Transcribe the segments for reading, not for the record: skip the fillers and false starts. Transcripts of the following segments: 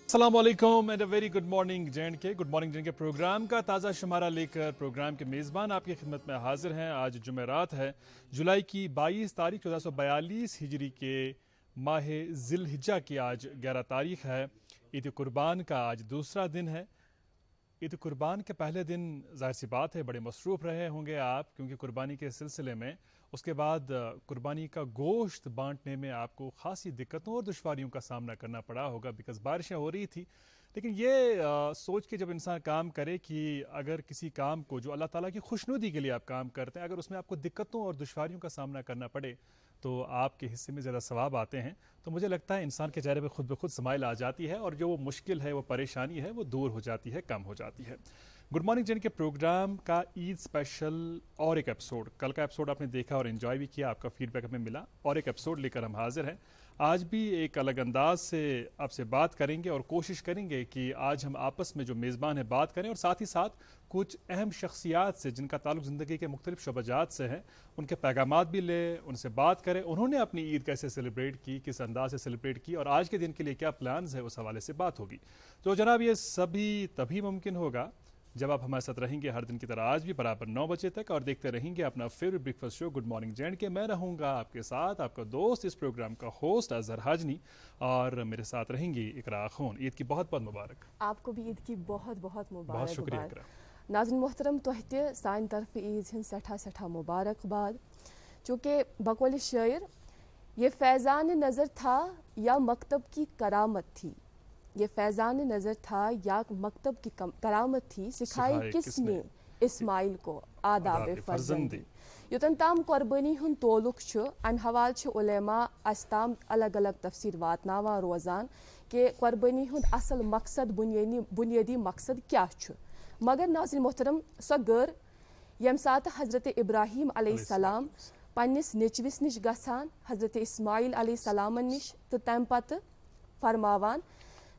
السلام علیکم and a very good morning JNK good morning JNK program کا تازہ شمارہ لے کر پروگرام کے میزبان آپ کی خدمت میں حاضر ہیں. آج جمعرات ہے، جولائی کی 22 تاریخ 1442 ہجری کے ماہ ذی الحجہ کی آج 11 تاریخ ہے. عید قربان کا آج دوسرا دن ہے. عید قربان کے پہلے دن ظاہر سی بات ہے بڑے مصروف رہے ہوں گے آپ، کیونکہ قربانی کے سلسلے میں اس کے بعد قربانی کا گوشت بانٹنے میں آپ کو خاصی دقتوں اور دشواریوں کا سامنا کرنا پڑا ہوگا، بیکاز بارشیں ہو رہی تھی. لیکن یہ سوچ کے جب انسان کام کرے کہ اگر کسی کام کو جو اللہ تعالیٰ کی خوشنودی کے لیے آپ کام کرتے ہیں، اگر اس میں آپ کو دقتوں اور دشواریوں کا سامنا کرنا پڑے تو آپ کے حصے میں زیادہ ثواب آتے ہیں، تو مجھے لگتا ہے انسان کے چہرے پہ خود بخود سمائل آ جاتی ہے اور جو وہ مشکل ہے، وہ پریشانی ہے، وہ دور ہو جاتی ہے، کم ہو جاتی ہے. گڈ مارننگ JNK پروگرام کا عید اسپیشل اور ایک ایپیسوڈ، کل کا ایپیسوڈ آپ نے دیکھا اور انجوائے بھی کیا، آپ کا فیڈ بیک ہمیں ملا، اور ایک ایپیسوڈ لے کر ہم حاضر ہیں. آج بھی ایک الگ انداز سے آپ سے بات کریں گے اور کوشش کریں گے کہ آج ہم آپس میں جو میزبان ہیں بات کریں، اور ساتھ ہی ساتھ کچھ اہم شخصیات سے جن کا تعلق زندگی کے مختلف شعبہ جات سے ہے، ان کے پیغامات بھی لیں، ان سے بات کریں، انہوں نے اپنی عید کیسے سیلیبریٹ کی، کس انداز سے سیلیبریٹ کی، اور آج کے دن کے لیے کیا پلانز ہے، اس حوالے سے بات ہوگی. تو جناب یہ سبھی تبھی ممکن ہوگا جب آپ ہمارے ساتھ رہیں گے ہر دن کی طرح آج بھی برابر 9 بجے تک، اور دیکھتے رہیں گے اپنا فیوریٹ بریک فاسٹ شو گڈ مارننگ JNK. میں رہوں گا آپ کے ساتھ، آپ کا دوست، اس پروگرام کا ہوسٹ اظہر حاجنی، اور میرے ساتھ رہیں گی اقراء خون. عید کی بہت بہت مبارک. آپ کو بھی عید کی بہت بہت مبارک. بہت شکریہ اقراء. ناظرین محترم تہ تہ سانہ طرف عید ہند سٹھا مبارکباد. چونکہ بقول شاعر یہ فیضان نظر تھا یا مکتب کی کرامت تھی، یہ فیضان نظر تھا یا مکتب کی کرامت تھی، سکھائی کس نے اسماعیل کو آداب فرزندی. یوتن تام قربانی ہند تعلق امہ حوالہ علماء اس تام الگ الگ تفسیر واتناوان روزان کہ قربانی ہند اصل مقصد بنیادی مقصد کیا چھ. مگر ناظرین محترم سو گر یم سات حضرت ابراہیم علیہ السلام پنس نیچوس نش گژھان، حضرت اسماعیل علیہ السلام نش، تو تم پتہ فرماوان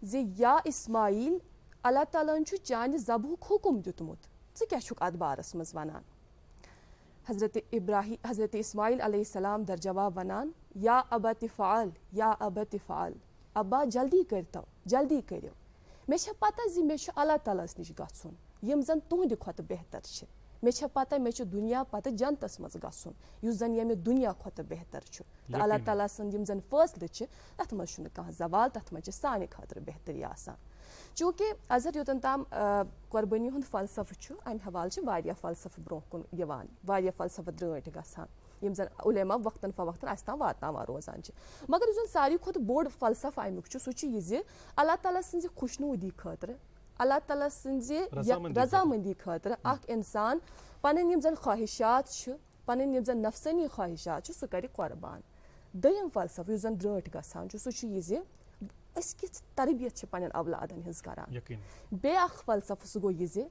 زِ یا اسماعیل اللہ تعالیٰ چھ چانہ ذبحک حکم دیتمت، ژٕ کیٛاہ چھُکھ اتھ بارس منٛز ونان. حضرت اسماعیل علیہ السلام در جواب ونان یا ابت فعل یا ابت فعل، ابا جلدی کرتو، جلدی کٔرِو، مےٚ چھےٚ پتہ زِ مےٚ چھُ اللہ تعالیٰ ہس نش گژھُن یم زن تُہنٛدِ کھۄتہٕ بہتر چھِ. مےٚ چھےٚ پتہ مےٚ چھُ دُنیا پتہٕ جنتس منٛز گژھُن یُس زن ییٚمہِ دُنیا کھۄتہٕ بہتر چھُ، تہٕ اللہ تعالیٰ سٕنٛدۍ یم زن فٲصلہٕ چھِ تتھ منٛز چھُنہٕ کانٛہہ زوال، تتھ منٛز چھِ سانہِ خٲطرٕ بہتری آسان. چوٗنٛکہِ اظہر یوٚتن تام قۄربٲنی ہُنٛد فلسفہٕ چھُ، امہِ حوالہٕ چھِ واریاہ فلسفہٕ برونٛہہ کُن یِوان، واریاہ فلسفہٕ درٛٲنٛٹۍ گژھان یم زن علما وقتاً فوقتاً اسہِ تام واتناوان روزان چھِ. مگر یُس زن ساروی کھۄتہٕ بوٚڑ فلسفہٕ امیُک چھُ، سُہ چھُ یہِ زِ اللہ تعالیٰ سٕنٛزِ خوشنوٗدی خٲطرٕ، اللہ تعالیٰ سٕنٛزِ رضامندی خٲطرٕ اکھ انسان پنٕنۍ یم زن خواہشات چھِ، پنٕنۍ یم زن نفسٲنی خواہشات چھِ، سُہ کرِ قۄربان. دوٚیِم فلسفہٕ یُس زن درٛٲنٛٹھ گژھان چھُ، سُہ چھُ یہِ زِ أسۍ کِژھ تربیت چھِ پننٮ۪ن اولادن ہٕنٛز کران. بیٚیہِ اکھ فلسفہٕ سُہ گوٚو یہِ زِ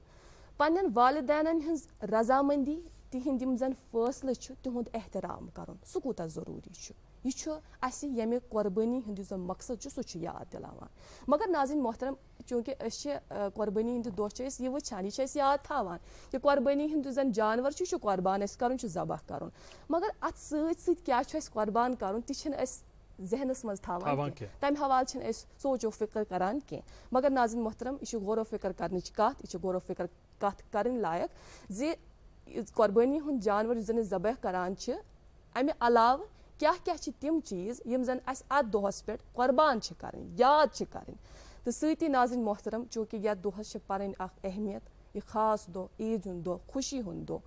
پننٮ۪ن والدینن ہٕنٛز رضامندی، تِہنٛدۍ یم زن فٲصلہٕ چھِ تِہُنٛد احترام کرُن، سُہ کوٗتاہ ضروٗری چھُ. یہ چھُ اسہِ ییٚمہِ قۄربٲنی ہُنٛد یُس زن مقصد چھُ سُہ چھُ یاد دِلاوان. مگر ناظرین محترم چوٗنٛکہِ أسۍ چھِ قۄربٲنی ہٕنٛدِ دۄہ چھِ أسۍ یہِ وٕچھان، یہِ چھِ أسۍ یاد تھاوان کہِ قۄربٲنی ہُنٛد یُس زن جانور چھُ، یہِ چھُ قۄربان اسہِ کرُن، چھُ ذبح کرُن. مگر اتھ سۭتۍ سۭتۍ کیٛاہ چھُ اسہِ قۄربان کرُن تہِ چھِنہٕ أسۍ ذہنس منٛز تھاوان کینٛہہ، تمہِ حوالہٕ چھِنہٕ أسۍ سونٛچو فِکر کران کینٛہہ. مگر ناظرین محترم یہِ چھُ غور و فِکر کرنٕچ کتھ، یہِ چھِ غور و فِکر کتھ کرٕنۍ لایق زِ قۄربٲنی ہُنٛد جانور یُس زن أسۍ ذبح کران چھِ، امہِ علاوٕ کیٛاہ کیٛاہ چھِ تِم چیٖز یم زن اسہِ اتھ دۄہس پٮ۪ٹھ قۄربان چھِ کرٕنۍ، یاد چھِ کرٕنۍ. تہٕ سۭتی ناظرین محترم چوٗنٛکہِ یتھ دۄہس چھِ پنٕنۍ اکھ اہمیت، یہِ خاص دۄہ، عیٖد ہُنٛد دۄہ، خوشی ہُنٛد دۄہ.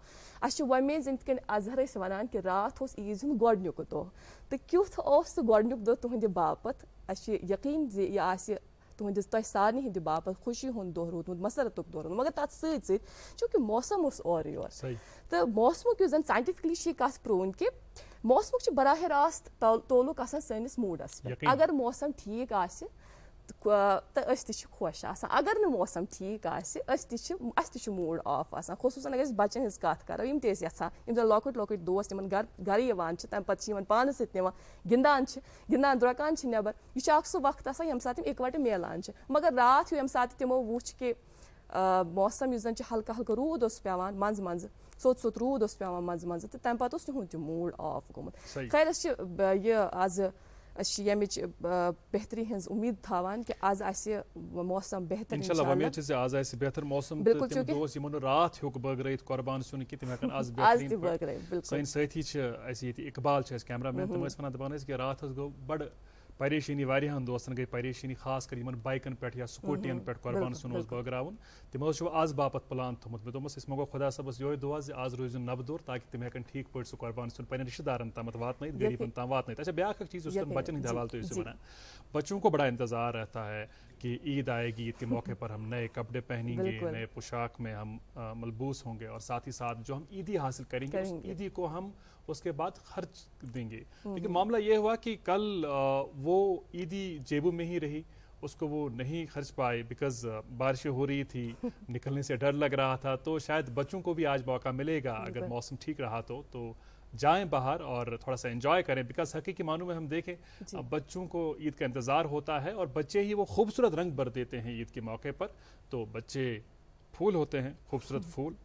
اسہِ چھُ وۄمیز یِتھ کٔنۍ اظہر ٲسۍ ونان کہِ راتھ اوس عیٖز ہُنٛد گۄڈنیُک دۄہ، تہٕ کیُتھ اوس سُہ گۄڈنیُک دۄہ تُہنٛدِ باپتھ. اسہِ چھُ یقیٖن زِ یہِ آسہِ تُہنٛدِس تۄہہِ سارنٕے ہٕنٛدِ باپتھ خوشی ہُنٛد دۄہ روٗدمُت، مسرتُک دۄہ روٗدمُت. مگر تتھ سۭتۍ سۭتۍ چوٗنٛکہِ موسم اوس اورٕ یور، تہٕ موسمُک یُس زن ساینٹفکلی چھِ یہِ کتھ پرٛوٗن کہِ موسمُک چھُ براہ راست تعلق آسان سٲنِس موٗڈس پٮ۪ٹھ. اگر موسم ٹھیٖک آسہِ تہٕ أسۍ تہِ چھِ خۄش آسان، اگر نہٕ موسم ٹھیٖک آسہِ اَسہِ تہِ چھُ موٗڈ آف آسان. خصوٗصن اگر أسۍ بچن ہٕنٛز کتھ کرو، یِم تہِ ٲسۍ یژھان، یِم زن لۄکٕٹۍ لۄکٕٹۍ دوس یِمن گرٕ یِوان چھِ، تمہِ پتہٕ چھِ یِمن پانس سۭتۍ نِوان، گِنٛدان چھِ، گِنٛدان درٛۄکان چھِ نٮ۪بر. یہِ چھُ اکھ سُہ وقت آسان ییٚمہِ ساتہٕ تِم اِکوٹہٕ میلان چھِ. مگر راتھ ہیوٗ ییٚمہِ ساتہٕ تِمو وُچھ کہِ موسم یُس زن چھُ ہلکہٕ ہلکہٕ روٗد اوس پیوان منٛزٕ منٛزٕ، سوٚت روٗد اوس پیوان منٛزٕ منٛزٕ، تہٕ تمہِ پتہٕ اوس تِہُنٛد تہِ موٗڈ آف گوٚمُت. خیر أسۍ چھِ یہِ آزٕ यमिच बेहतरी हज उम्मीद थावान कि आज आसे मौसम बेहतर इंशाल्लाह वमेद छ आज आसे बेहतर मौसम बिल्कुल तिम दोस यमन रात होक बगरैत कुर्बान सुन कि तिम हकन आज बेहतरीन सैन साथी छ ऐसे इकबाल छ कैमरामैन तम वन दपान कि रात गो बड़ परेशानी वारियान दोस्तन गई परेशानी खास कर इन बाइकन पे या स्कूटियन पे कुर्बान सुन बगरावन तमो आज बापत प्लान थोमुत मे दोमस मगो खुदा सबस यो दुआ आज रोज नबदोर ताकि तिम हेकन ठीक पे सह कुर्बान सुन पे रिश्तेदारन तमत वात गरीबन तम वात अच्छा ब्या चीज बच्चन हंद हवाल तो वन बच्चों को बड़ा इंतजार रहता है कि ईद आएगी, ईद के मौके पर हम नए कपड़े पहनेंगे, नए पोशाक में हम मलबूस होंगे और साथ ही साथ जो हम ईदी हासिल करेंगे उस ईदी को हम उसके बाद खर्च देंगे। लेकिन मामला ये हुआ कि कल वो ईदी जेबों में ही रही, उसको वो नहीं खर्च पाए बिकॉज बारिशें हो रही थी, निकलने से डर लग रहा था। तो शायद बच्चों को भी आज मौका मिलेगा अगर मौसम ठीक रहा तो जाएं बाहर और थोड़ा सा एंजॉय करें। बिकॉज हकीकी मानों में हम देखें अब बच्चों को ईद का इंतज़ार होता है और बच्चे ही वो खूबसूरत रंग भर देते हैं ईद के मौके पर। तो बच्चे फूल होते हैं, खूबसूरत फूल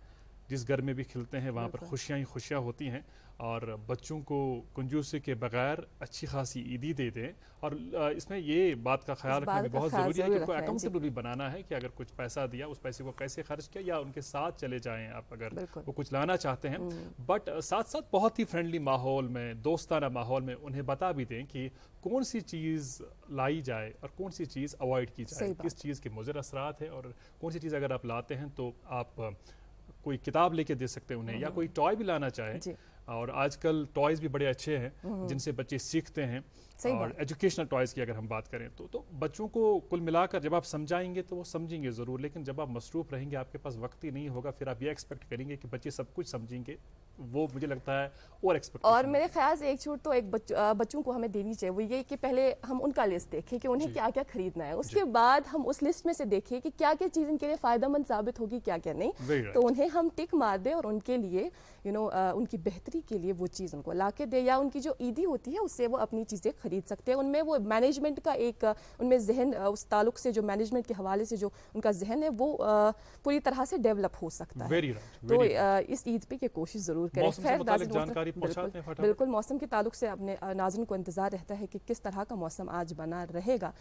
जिस घर में भी खिलते हैं वहाँ पर खुशियाँ ही खुशियाँ होती हैं। और बच्चों को कंजूसी के बगैर अच्छी खासी ईदी दे दें। और इसमें ये बात का ख्याल रखना भी बहुत ज़रूरी है कि उनको अकाउंटेबल भी बनाना है कि अगर कुछ पैसा दिया उस पैसे को कैसे खर्च किया, या उनके साथ चले जाएं आप अगर वो कुछ लाना चाहते हैं। बट साथ साथ बहुत ही फ्रेंडली माहौल में, दोस्ताना माहौल में उन्हें बता भी दें कि कौन सी चीज़ लाई जाए और कौन सी चीज़ अवॉइड की जाए, किस चीज़ के मुज़र असरात है और कौन सी चीज़ अगर आप लाते हैं तो आप कोई किताब लेके दे सकते हैं उन्हें, या कोई टॉय भी लाना चाहें। और आजकल टॉयज़ भी बड़े अच्छे हैं जिनसे बच्चे सीखते हैं। और एजुकेशनल टॉयज़ की अगर हम बात करें तो बच्चों को कुल मिलाकर जब आप समझाएंगे तो वो समझेंगे ज़रूर, लेकिन जब आप मसरूफ़ रहेंगे, आपके पास वक्त ही नहीं होगा, फिर आप ये एक्सपेक्ट करेंगे कि बच्चे सब कुछ समझेंगे, वो मुझे लगता है और एक्सपेक्ट। और मेरे ख्याल से एक छूट तो एक बच्चों को हमें देनी चाहिए, वो ये कि पहले हम उनका लिस्ट देखें कि उन्हें क्या क्या खरीदना है, उसके बाद हम उस लिस्ट में से देखें कि क्या क्या चीज़ इनके लिए फ़ायदेमंद साबित होगी, क्या क्या नहीं। तो उन्हें हम टिक मार दें और उनके लिए उनकी बेहतरी के लिए वो चीज़ उनको ला के दे, या उनकी जो ईदी होती है उससे वो अपनी चीज़ें खरीद सकते हैं। उनमें वो मैनेजमेंट का एक उनमें जहन, उस ताल्लुक से जो मैनेजमेंट के हवाले से जो उनका जहन है वो पूरी तरह से डेवलप हो सकता है। तो इस ईद पे ये कोशिश ज़रूर करें। बिल्कुल मौसम के ताल्लुक से अपने नाज़रीन को इंतज़ार रहता है कि किस तरह का मौसम आज बना रहेगा।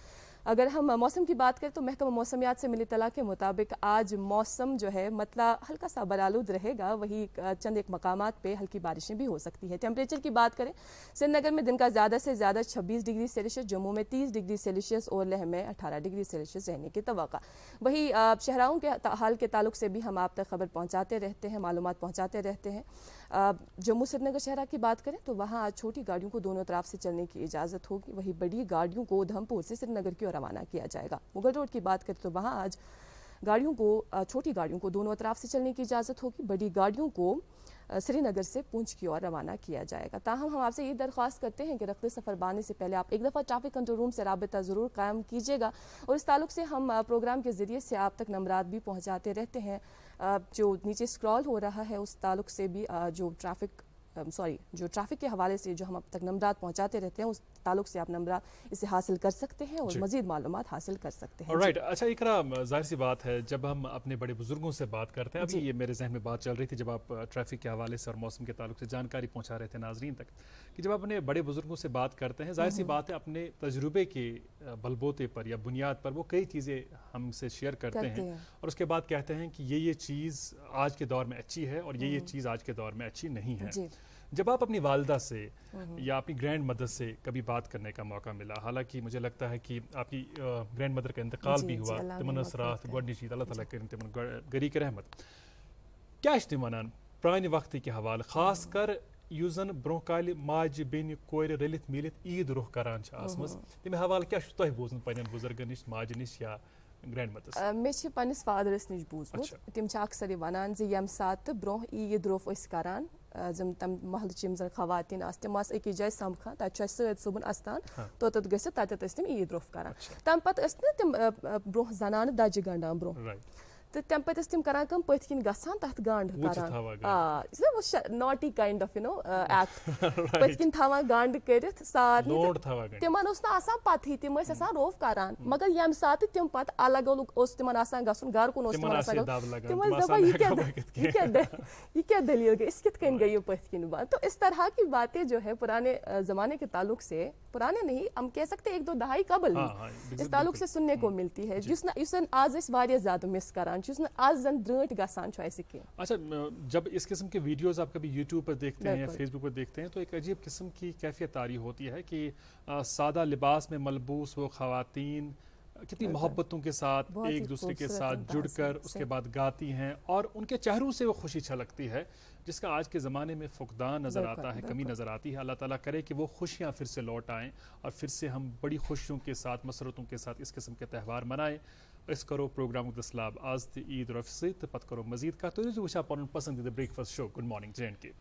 अगर हम मौसम की बात करें तो महकमा मौसमियात से मिली इत्तला के मुताबिक आज मौसम जो है मतलब हल्का सा बरालूद रहेगा, वही चंद एक मकामात पे हल्की बारिशें भी हो सकती है। टेम्परेचर की बात करें, श्रीनगर में दिन का ज़्यादा से ज़्यादा 26 डिग्री सेल्सियस, जम्मू में 30 डिग्री सेल्सियस और लेह में 18 डिग्री सेल्सियस रहने की तवक्का। वही शहराओं के हाल के ताल्लुक से भी हम आप तक खबर पहुँचाते रहते हैं, मालूमात पहुँचाते रहते हैं। जम्मू श्रीनगर शहर की बात करें तो वहाँ आज छोटी गाड़ियों को दोनों तरफ से चलने की इजाज़त होगी, वही बड़ी गाड़ियों को उधमपुर से श्रीनगर की ओर रवाना किया जाएगा। मुगल रोड की बात करें तो वहाँ आज गाड़ियों को, छोटी गाड़ियों को दोनों तरफ से चलने की इजाज़त होगी, बड़ी गाड़ियों को श्रीनगर से पुंछ की ओर रवाना किया जाएगा। ताहम हम आपसे ये दरख्वास्त करते हैं कि रखते सफ़र बाने से पहले आप एक दफ़ा ट्रैफिक कंट्रोल रूम से राबिता ज़रूर कायम कीजिएगा। और इस ताल्लुक से हम प्रोग्राम के ज़रिए से आप तक नंबरात भी पहुँचाते रहते हैं। जो नीचे स्क्रॉल हो रहा है उस ताल्लुक से भी जो ट्रैफिक के हवाले से जो हम अब तक नंबरात पहुँचाते रहते हैं उस ताल्लुक से आप नंबरात इसे हासिल कर सकते हैं और मज़ीद मालूमात हासिल कर सकते हैं। राइट, अच्छा इकरा, जाहिर सी बात है जब हम अपने बड़े बुजुर्गों से बात करते हैं, अभी ये मेरे जहन में बात चल रही थी जब आप ट्रैफिक के हवाले से और मौसम के ताल्लुक से जानकारी पहुँचा रहे थे नाजरीन तक, कि जब आप अपने बड़े बुजुर्गों से बात करते हैं, जाहिर सी बात है अपने तजुर्बे के बलबोते पर या बुनियाद पर वो कई चीज़ें हमसे शेयर करते हैं और उसके बाद कहते हैं कि ये चीज़ आज के दौर में अच्छी है और ये चीज़ आज के दौर में अच्छी नहीं है। जब आप अपनी वालदा से या अपनी ग्रैंड मदर से कभी बात करने का मौका मिला, हालांकि मुझे लगता है कि आपकी ग्रैंड मदर का इंतकाल भी हुआ, तिमन असरात गोडनिची अल्लाह ताला करे तिमन गरी के रहमत, क्या तिमन प्राने वक्त के हवाले खास कर यूजन ब्रोह काल माज बेन कोर रलित मिलित ईद रुख करान आसमस, तमें हवाले क्या तुह बोजन पन्न बुजुर्गन निश माज निश या ग्रैंड मदर? मे पन्निस फादरस निश बूजमुत, तिम अक्सर वनान जे यम सात ब्रोह ईद रोफ करान जम तम महल जन खवातीन तम अकिस जाए समखान तत सुबन अस्तान तोत गत तम ईद रोफ करान। तम पत तम ब्रोह जनान दजि गंडान ब्रोह تو تم پتہ تم کران کم پت کن گژھان تتھ گانڈ کران ناٹی کائنڈ آف ایکٹ پت کن تھاوان گانڈ کرتھ سارے تمن اس نا آسان پتہ تم آسان روف کران مگر یم سات تم پتہ الگ الگ تمن آسان گژھن گر کن تمن آسان تم دپان یہ کیا دلیل گئی اس کت کن گئی پت کن بند. تو اس طرح کی باتیں جو ہے پرانے زمانے کے تعلق سے, پرانے نہیں ہم کہہ سکتے ایک دو دہائی قبل اس تعلق سے سننے کو ملتی ہے جس آز واریاہ زیادہ مس کران آج زن درٹ گسان کی. اچھا, جب اس قسم کے ویڈیوز آپ کبھی یوٹیوب پر دیکھتے ہیں یا فیس بک پر دیکھتے ہیں تو ایک عجیب قسم کی کیفیت طاری ہوتی ہے کہ سادہ لباس میں ملبوس وہ خواتین کتنی محبتوں کے ساتھ ایک دوسرے کے ساتھ جڑ کر اس کے بعد گاتی ہیں اور ان کے چہروں سے وہ خوشی چھلکتی ہے جس کا آج کے زمانے میں فقدان نظر آتا ہے, کمی نظر آتی ہے. اللہ تعالیٰ کرے کہ وہ خوشیاں پھر سے لوٹ آئیں اور پھر سے ہم بڑی خوشیوں کے ساتھ مسرتوں کے ساتھ اس قسم کے تہوار منائیں. اس کرو پروگرام دسلاب آز تہ عید رفص تو پتہ کرو مزید کت تھی وچھان پن پسندیدہ بریک فاسٹ شو گڈ مارننگ JNK.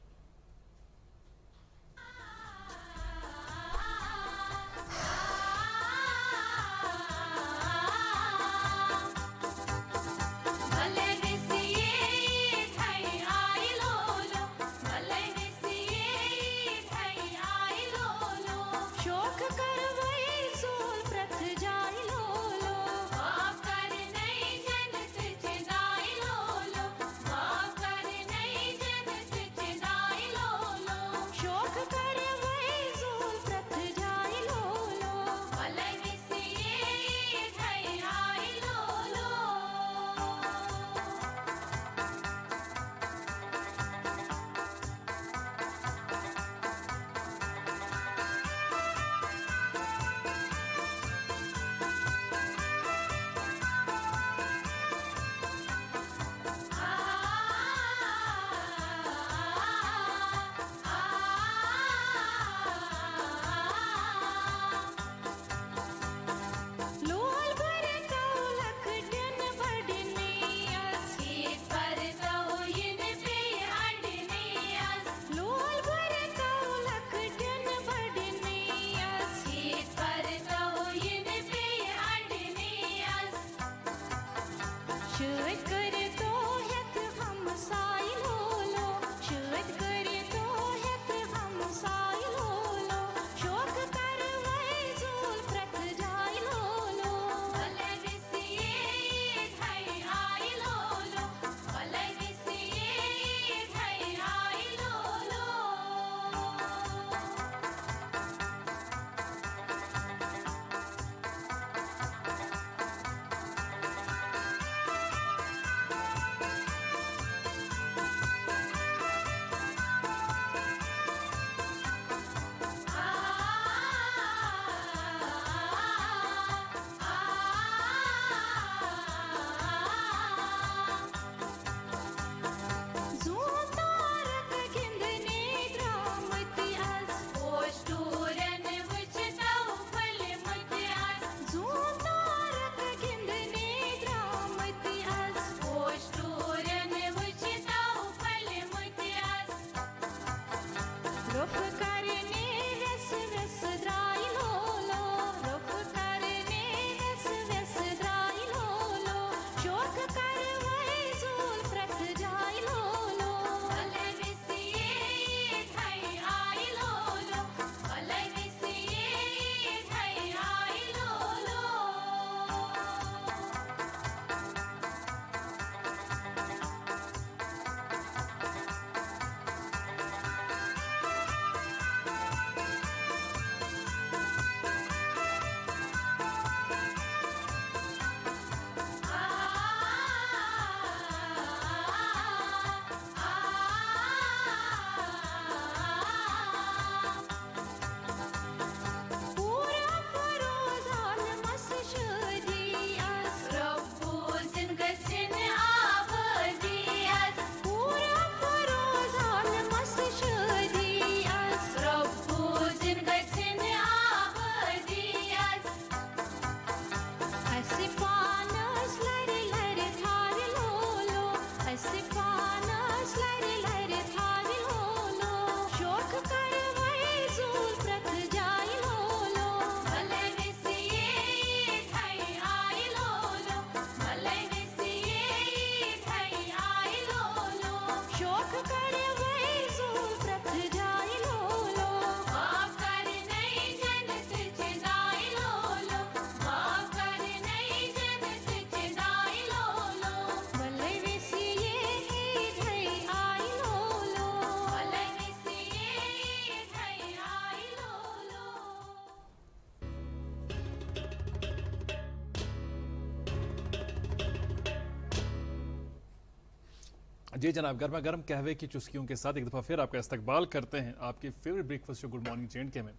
जी जनाब, गर्मा गर्म कहवे की चुस्कियों के साथ एक दफ़ा फिर आपका इस्तकबाल करते हैं आपके favourite breakfast show good morning जे में।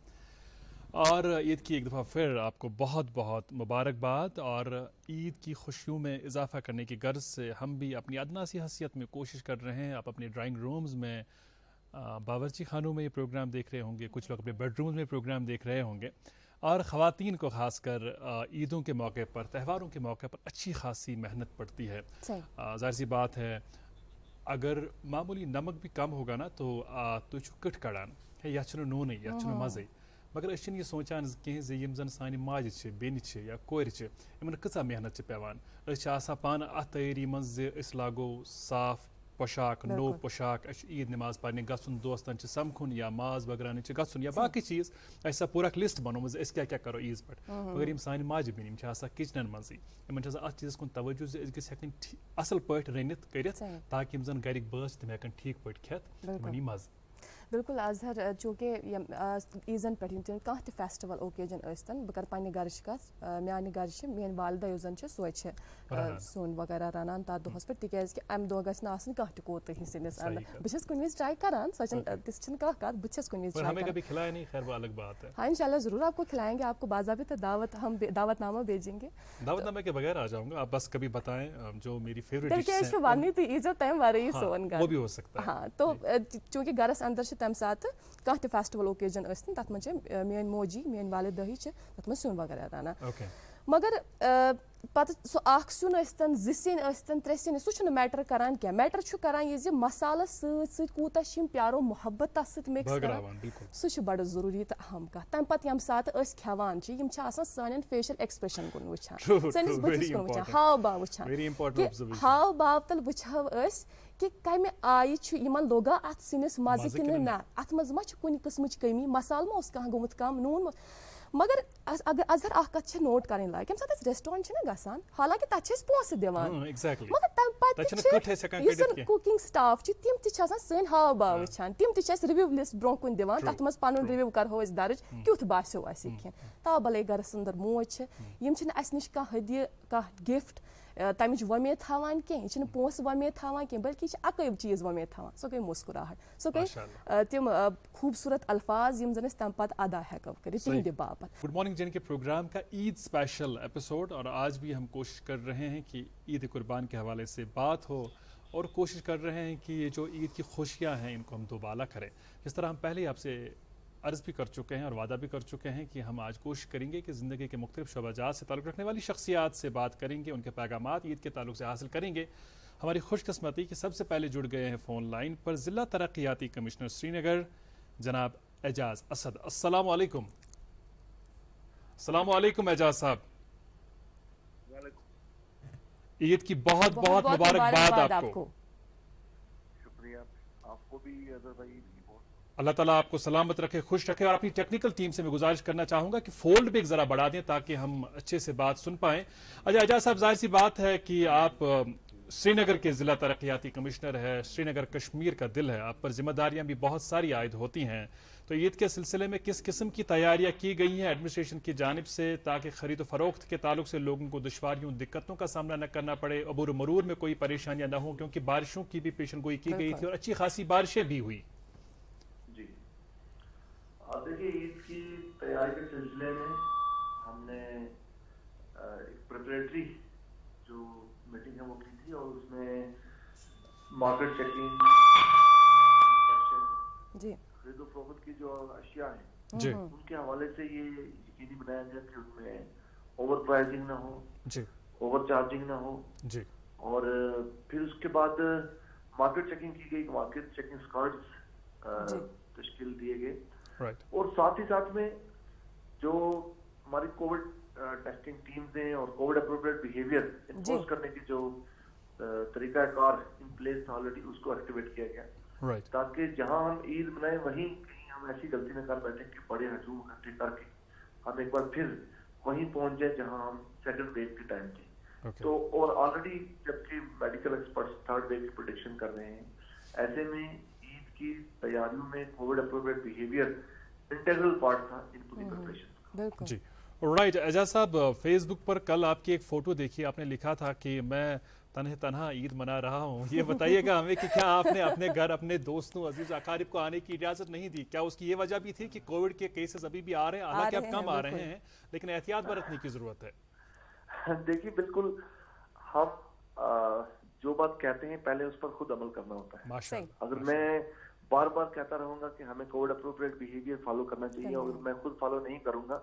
और ईद की एक दफ़ा फिर आपको बहुत बहुत मुबारकबाद। और ईद की खुशियों में इजाफा करने की गर्ज से हम भी अपनी अदना सी हैसियत में कोशिश कर रहे हैं। आप अपने ड्राइंग रूम्स में, बावर्ची खानों में ये प्रोग्राम देख रहे होंगे, कुछ लोग अपने बेडरूम्स में प्रोग्राम देख रहे होंगे। और ख़वातीन को ख़ासकर ईदों के मौके पर, त्योहारों के मौके पर अच्छी खासी मेहनत पड़ती है। ज़ाहिर सी बात है, अगर मामूली नमक भी कम होगा ना तो तो कट कड़ान है या नून या मज़े, मगर ये सोचान कहें यम जन सान माज बेन या कोर इन कचा मेहनत पेवान। पान अत तैयारी मज लागो साफ पोशाक, नो पोशाक, ईद नमाज पढ़ने गन, दोस्तन समखुन या माज बगरान गन या बाकी चीज़ ऐसा पूरा लिस्ट बनोमुत क्या क्या करो ईद पे। मगर यम सान माज बेन किचनन मजी इन अत चीज़ कुन तवज्जो गन असल पे रनित कर, ताकि जन गरिक बस तम हेकन ठीक पे खेत बनी मज। बिल्कुल अजहर, चूँकि ईजन पे कह फेस्टिवल ओकेजन बह कर पे गर कत मानी गर मेन वालदा सो सोन वगैरह रनान तथ दोहस पे तिक अम दह गह कह कोतही सनिस अंदर बस कुन विज ट्राई करान सचिन तिस कह बस कुन विज हाँ इंशाल्लाह ज़रूर आपको खिलाएंगे, आपको बाज़ाबिता दावत हम दावतनामा भेजेंगे। दावतनामे के बगैर आ जाऊंगा, आप बस कभी बताएं जो मेरी फेवरेट डिश है। वानी तो ईजत तम वारे सोन वो भी हो सकता है। हाँ तो चूँकि गरस अंदर तम सात कह फेस्टिवल ओकेजन तथ मे मेन मोजी मेन वालिदाही तथ मे सुन वगैरह राना। मगर पत सुन जिन त्रे सिन सह मैटर करान क्या, मैटर करान ये मसाल सूता प्यारो मोहब्बत तथ मिक्स कर सह बड़ जरूरी तो अहम कत। तम पे यम सात खेवान सान फेशियल एक्सप्रेशन कुन वुचान, सनिस बतिस कुन वुचान, हाव भाव वुचान, हाव भाव तल वुचो कि कम आय यमन लोगा अत सिनिस मज़े कि ना, अत मज मा कुन किस्म कमी, मसाल मा कह गोमुत कम, नून। मगर अगर अजहर कत नोट कर लायक यम सात रेस्टोरेंट गसान, हालांकि तथ पोसे दिवान, मगर तम पे कुकिंग स्टाफ तिम सन हाव भाव वुचान, तिम रिव्यू लिस्ट ब्रोह कुन दिवान, तथ मज पनुन रिव्यू करो दर्ज क्युथ बास्यो कह ता भले गरस अंदर मोज यम निश कह हदिय कह गिफ्ट तमिच वमेद थवान कह पोस वमेद थवान कह, बल्कि अकैब चीज़ वमेद थवान, सो गई मुस्कुराहट, सो गई तिम खूबसूरत अल्फाज यम जन तम पे अदा हेको कर तिहद बापत। गुड मॉर्निंग जिन के प्रोग्राम का ईद स्पेशल एपिसोड, और आज भी हम कोशिश कर रहे हैं कि ईद कुर्बान के हवाले से बात हो, और कोशिश कर रहे हैं कि ये जो ईद की खुशियाँ हैं इनको हम दोबाला करें। जिस तरह हम पहले ही आपसे अर्ज़ भी कर चुके हैं और वादा भी कर चुके हैं कि हम आज कोशिश करेंगे कि ज़िंदगी के मुख्तलिफ शोबाजात से ताल्लुक़ रखने वाली शख्सियात से बात करेंगे, उनके पैगामात ईद के ताल्लुक़ से हासिल करेंगे। हमारी खुशकिस्मती कि सबसे पहले जुड़ गए हैं फ़ोन लाइन पर ज़िला तरक्याती कमिश्नर श्रीनगर जनाब एजाज असद। अस्सलाम वालेकुम। अस्सलाम वालेकुम एजाज साहब, ईद की बहुत बहुत मुबारकबाद आपको। शुक्रिया, आपको भी अजहर भाई, अल्लाह ताला आपको सलामत रखे, खुश रखे। और अपनी टेक्निकल टीम से मैं गुजारिश करना चाहूँगा कि फोल्ड भी एक ज़रा बढ़ा दें ताकि हम अच्छे से बात सुन पाएँ। अच्छा एजाज साहब, जाहिर सी बात है कि आप श्रीनगर के ज़िला तरक्याती कमिश्नर है, श्रीनगर कश्मीर का दिल है, आप पर जिम्मेदारियाँ भी बहुत सारी आयद होती हैं। तो ईद के सिलसिले में किस किस्म की तैयारियाँ की गई हैं एडमिनिस्ट्रेशन की जानिब से, ताकि खरीद फरोख्त के ताल्लुक से लोगों को दुश्वारियों दिक्कतों का सामना न करना पड़े, अबूर मरूर में कोई परेशानियाँ न हो, क्योंकि बारिशों की भी पेशन गोई की गई थी और अच्छी खासी बारिशें भी हुई। देखिए, ईद की तैयारी के सिलसिले में हमने एक प्रिपरेटरी जो मीटिंग है वो की थी, और उसमें मार्केट चेकिंग, खरीदो फरोख्त की जो अशिया हैं उनके हवाले से ये यकीनी बनाया गया कि उनमें ओवर प्राइसिंग ना हो, ओवर चार्जिंग ना हो। और फिर उसके बाद मार्केट चेकिंग की गई, मार्केट चेकिंग स्क्वाड्स तश्कील दिए गए। और साथ ही साथ में जो हमारी कोविड टेस्टिंग टीम्स हैं और कोविड अप्रोप्रिएट बिहेवियर इन्फोर्स करने की जो तरीका कार इन प्लेस था ऑलरेडी, उसको एक्टिवेट किया गया, ताकि जहां हम ईद मनाए वहीं कहीं हम ऐसी गलती न कर बैठे कि बड़े हजूम इकट्ठे करके हम एक बार फिर वहीं पहुंच जाए जहां हम सेकंड वेव के टाइम थे। तो और ऑलरेडी जबकि मेडिकल एक्सपर्ट्स थर्ड वेव की प्रेडिक्शन कर रहे हैं, ऐसे में ईद की तैयारियों में Covid appropriate behaviour integral part था इन पूरी प्रिपरेशन। जी राइट एजाज साहब, फेसबुक पर कल आपकी एक फ़ोटो देखी, आपने लिखा था कि मैं तन्हा ईद मना रहा हूँ। ये बताइएगा हमें कि क्या आपने अपने घर अपने दोस्तों अजीज अकारिब को आने की इजाज़त नहीं दी? क्या उसकी ये वजह भी थी कि कोविड के केसेस अभी भी आ रहे हैं, हालांकि अब कम आ रहे हैं, लेकिन एहतियात बरतने की ज़रूरत है? देखिए बिल्कुल, हम जो बात कहते हैं पहले उस पर खुद अमल करना होता है। माशाअल्लाह। अगर मैं बार बार कहता रहूंगा कि हमें कोविड अप्रोप्रिएट बिहेवियर फॉलो करना चाहिए और मैं खुद फॉलो नहीं करूंगा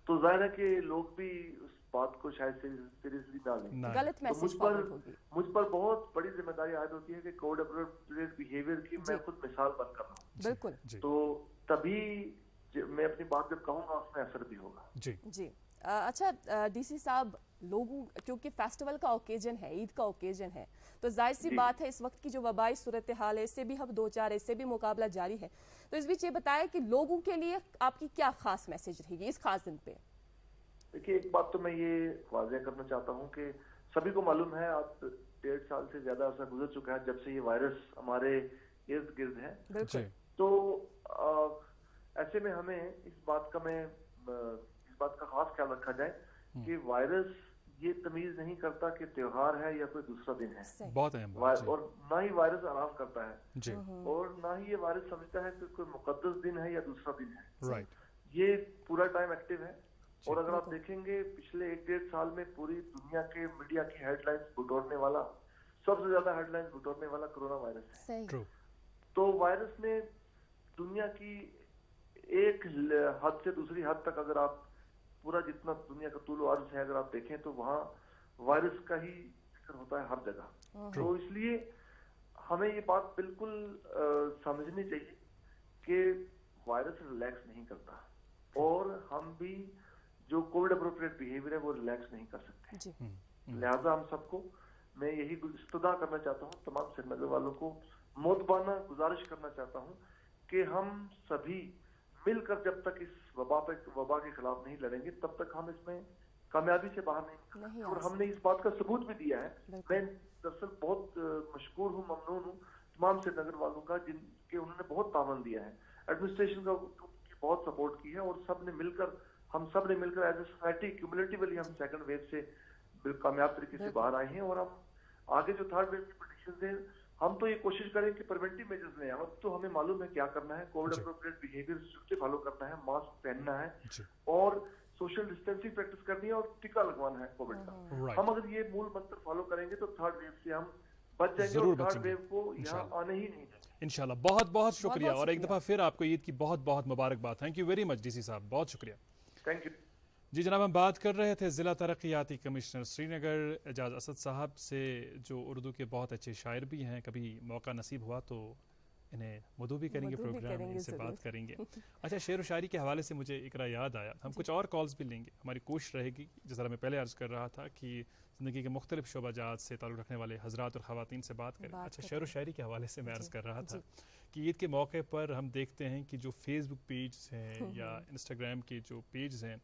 तो जाहिर है कि लोग भी उस बात को शायद सीरियसली ना लें, गलत मैसेज मुझ पर बहुत बड़ी जिम्मेदारी आयद होती है कि कोविड अप्रोप्रिएट बिहेवियर की मैं खुद मिसाल बन कर रहा हूँ। बिल्कुल। तो तभी मैं अपनी बात जब कहूँगा उसमें असर भी होगा। जी जी। अच्छा डीसी साहब, लोगों क्योंकि फेस्टिवल का ओकेजन है, ईद का ओकेजन है, तो जाहिर सी बात है इस वक्त की जो वबाई सूरत हाल है इससे भी हम दो चार इससे भी मुकाबला जारी है, तो इस बीच ये बताया कि लोगों के लिए आपकी क्या खास मैसेज रहेगी इस खास दिन पे? देखिए एक बात तो मैं ये वाज़ेह करना चाहता हूँ कि सभी को मालूम है अब 1.5 साल से ज्यादा अर्सा गुजर चुका है जब से ये वायरस हमारे इर्द गिर्द है। तो ऐसे में हमें इस बात का खास ख्याल रखा जाए कि वायरस ये तमीज नहीं करता कि त्योहार है या कोई दूसरा दिन है, बहुत अहम, और ना ही वायरस आराम करता है जी। और ना ही ये वायरस समझता है कि कोई मुकद्दस दिन है या दूसरा दिन है। राइट, ये पूरा टाइम एक्टिव है। और अगर आप देखेंगे पिछले 1.5 साल में पूरी दुनिया के मीडिया की हेडलाइंस बटोरने वाला, सबसे ज्यादा हेडलाइंस बटोरने वाला कोरोना वायरस है। तो वायरस ने दुनिया की एक हद से दूसरी हद तक, अगर आप पूरा जितना दुनिया का तूल अर्ज है अगर आप देखें तो वहाँ वायरस का ही जिक्र होता है हर जगह। तो इसलिए हमें ये बात बिल्कुल समझनी चाहिए कि वायरस रिलैक्स नहीं करता और हम भी जो कोविड अप्रोप्रिएट बिहेवियर है वो रिलैक्स नहीं कर सकते। लिहाजा हम सबको मैं यही इस्तदा करना चाहता हूँ, तमाम श्रीनगर वालों को मोतबाना गुजारिश करना चाहता हूँ कि हम सभी मिलकर जब तक इस वबा के खिलाफ नहीं लड़ेंगे तब तक हम इसमें कामयाबी से बाहर नहीं। और हमने इस बात का सबूत भी दिया है। मैं दरअसल बहुत मशकूर हूँ, ममनून हूँ तमाम श्रीनगर वालों का जिनके उन्होंने बहुत तावन दिया है, एडमिनिस्ट्रेशन का बहुत सपोर्ट की है और हम सब ने मिलकर एज ए सोसाइटी क्यूमुलेटिवली हम सेकंड वेव से कामयाब तरीके से बाहर आए हैं। और हम आगे जो थर्ड वेव की प्रेडिक्शंस हैं, हम तो ये कोशिश करें कि प्रिवेंटिव मेजर्स लें। अब तो हमें मालूम है क्या करना है, Covid appropriate behaviour strictly follow करना है, मास्क पहनना है और सोशल डिस्टेंसिंग प्रैक्टिस करनी है और टीका लगवाना है कोविड का। हम अगर ये मूल मंत्र फॉलो करेंगे तो थर्ड वेव से हम बच जाएंगे और थर्ड वेव को यहाँ आने ही नहीं देंगे इंशाल्लाह। बहुत बहुत शुक्रिया और एक दफा फिर आपको ईद की बहुत बहुत मुबारकबाद। Thank you very much DC साहब, बहुत शुक्रिया। थैंक यू जी जनाब, हम बात कर रहे थे ज़िला तरक्याती कमिश्नर श्रीनगर एजाज असद साहब से, जो उर्दू के बहुत अच्छे शायर भी हैं। कभी मौका नसीब हुआ तो इन्हें मदू भी करेंगे प्रोग्राम में, इनसे बात करेंगे। अच्छा, शेर व शायरी के हवाले से मुझे इकरा याद आया, हम कुछ और कॉल्स भी लेंगे। हमारी कोशिश रहेगी, जिस तरह मैं पहले अर्ज़ कर रहा था, कि ज़िंदगी के मुख्तलिफ शोबाजात से ताल्लुक़ रखने वाले हज़रात और ख़वातीन से बात करें। अच्छा, शेर व शायरी के हवाले से मैं अर्ज़ कर रहा था कि ईद के मौके पर हम देखते हैं कि जो फेसबुक पेज हैं या इंस्टाग्राम के जो पेज हैं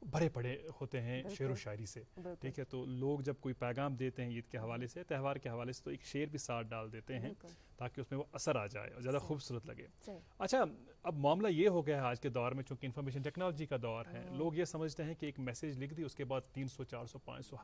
भरे पड़े होते हैं शेर व शायरी से, ठीक है। तो लोग जब कोई पैगाम देते हैं ईद के हवाले से, त्यौहार के हवाले से, तो एक शेर भी साथ डाल देते हैं ताकि उसमें वो असर आ जाए और ज़्यादा खूबसूरत लगे। अच्छा, अब मामला ये हो गया है आज के दौर में, चूँकि इन्फॉर्मेशन टेक्नोलॉजी का दौर है, लोग ये समझते हैं कि एक मैसेज लिख दी, उसके बाद 300 400 500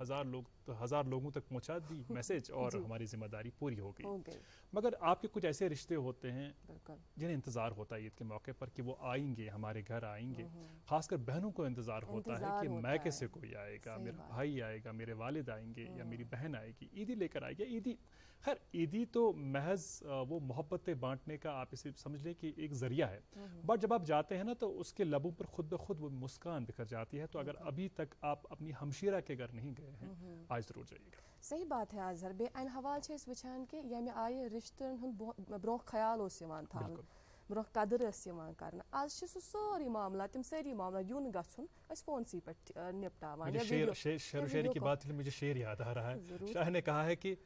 हज़ार लोगों तक पहुँचा दी मैसेज और हमारी जिम्मेदारी पूरी हो गई। मगर आपके कुछ ऐसे रिश्ते होते हैं जिन्हें इंतज़ार होता है ईद के मौके पर कि वो आएंगे, हमारे घर आएंगे। खासकर बहनों को इंतज़ार होता है कि मैके से कोई आएगा, मेरा भाई आएगा, मेरे वालिद आएंगे या मेरी बहन आएगी, ईदी लेकर आएगी। ईदी खैर ईदी तो महज वो मोहब्बतें बांटने का आप इसे समझ लें कि एक ज़रिया है, बट जब आप जाते हैं ना तो उसके लबों पर खुद ब खुद वो मुस्कान बिखर जाती है। तो अगर अभी तक आप अपनी हमशीरा के घर नहीं गए हैं, आज ज़रूर जाइएगा। सही बात है आज़र बे अन हवाल छे इस वचान के यमे आये रिश्तन हुंद ब्रोह ख्याल ओस यवान थावन, ब्रोह कदर ओस यवान करना। आज छे सो सारी मामला तिम सारी मामला यून गछुन अस फोनसी पर निपटावान। मुझे शेर शायरी की बात मुझे शेर याद आ रहा है। शाह ने कहा है कि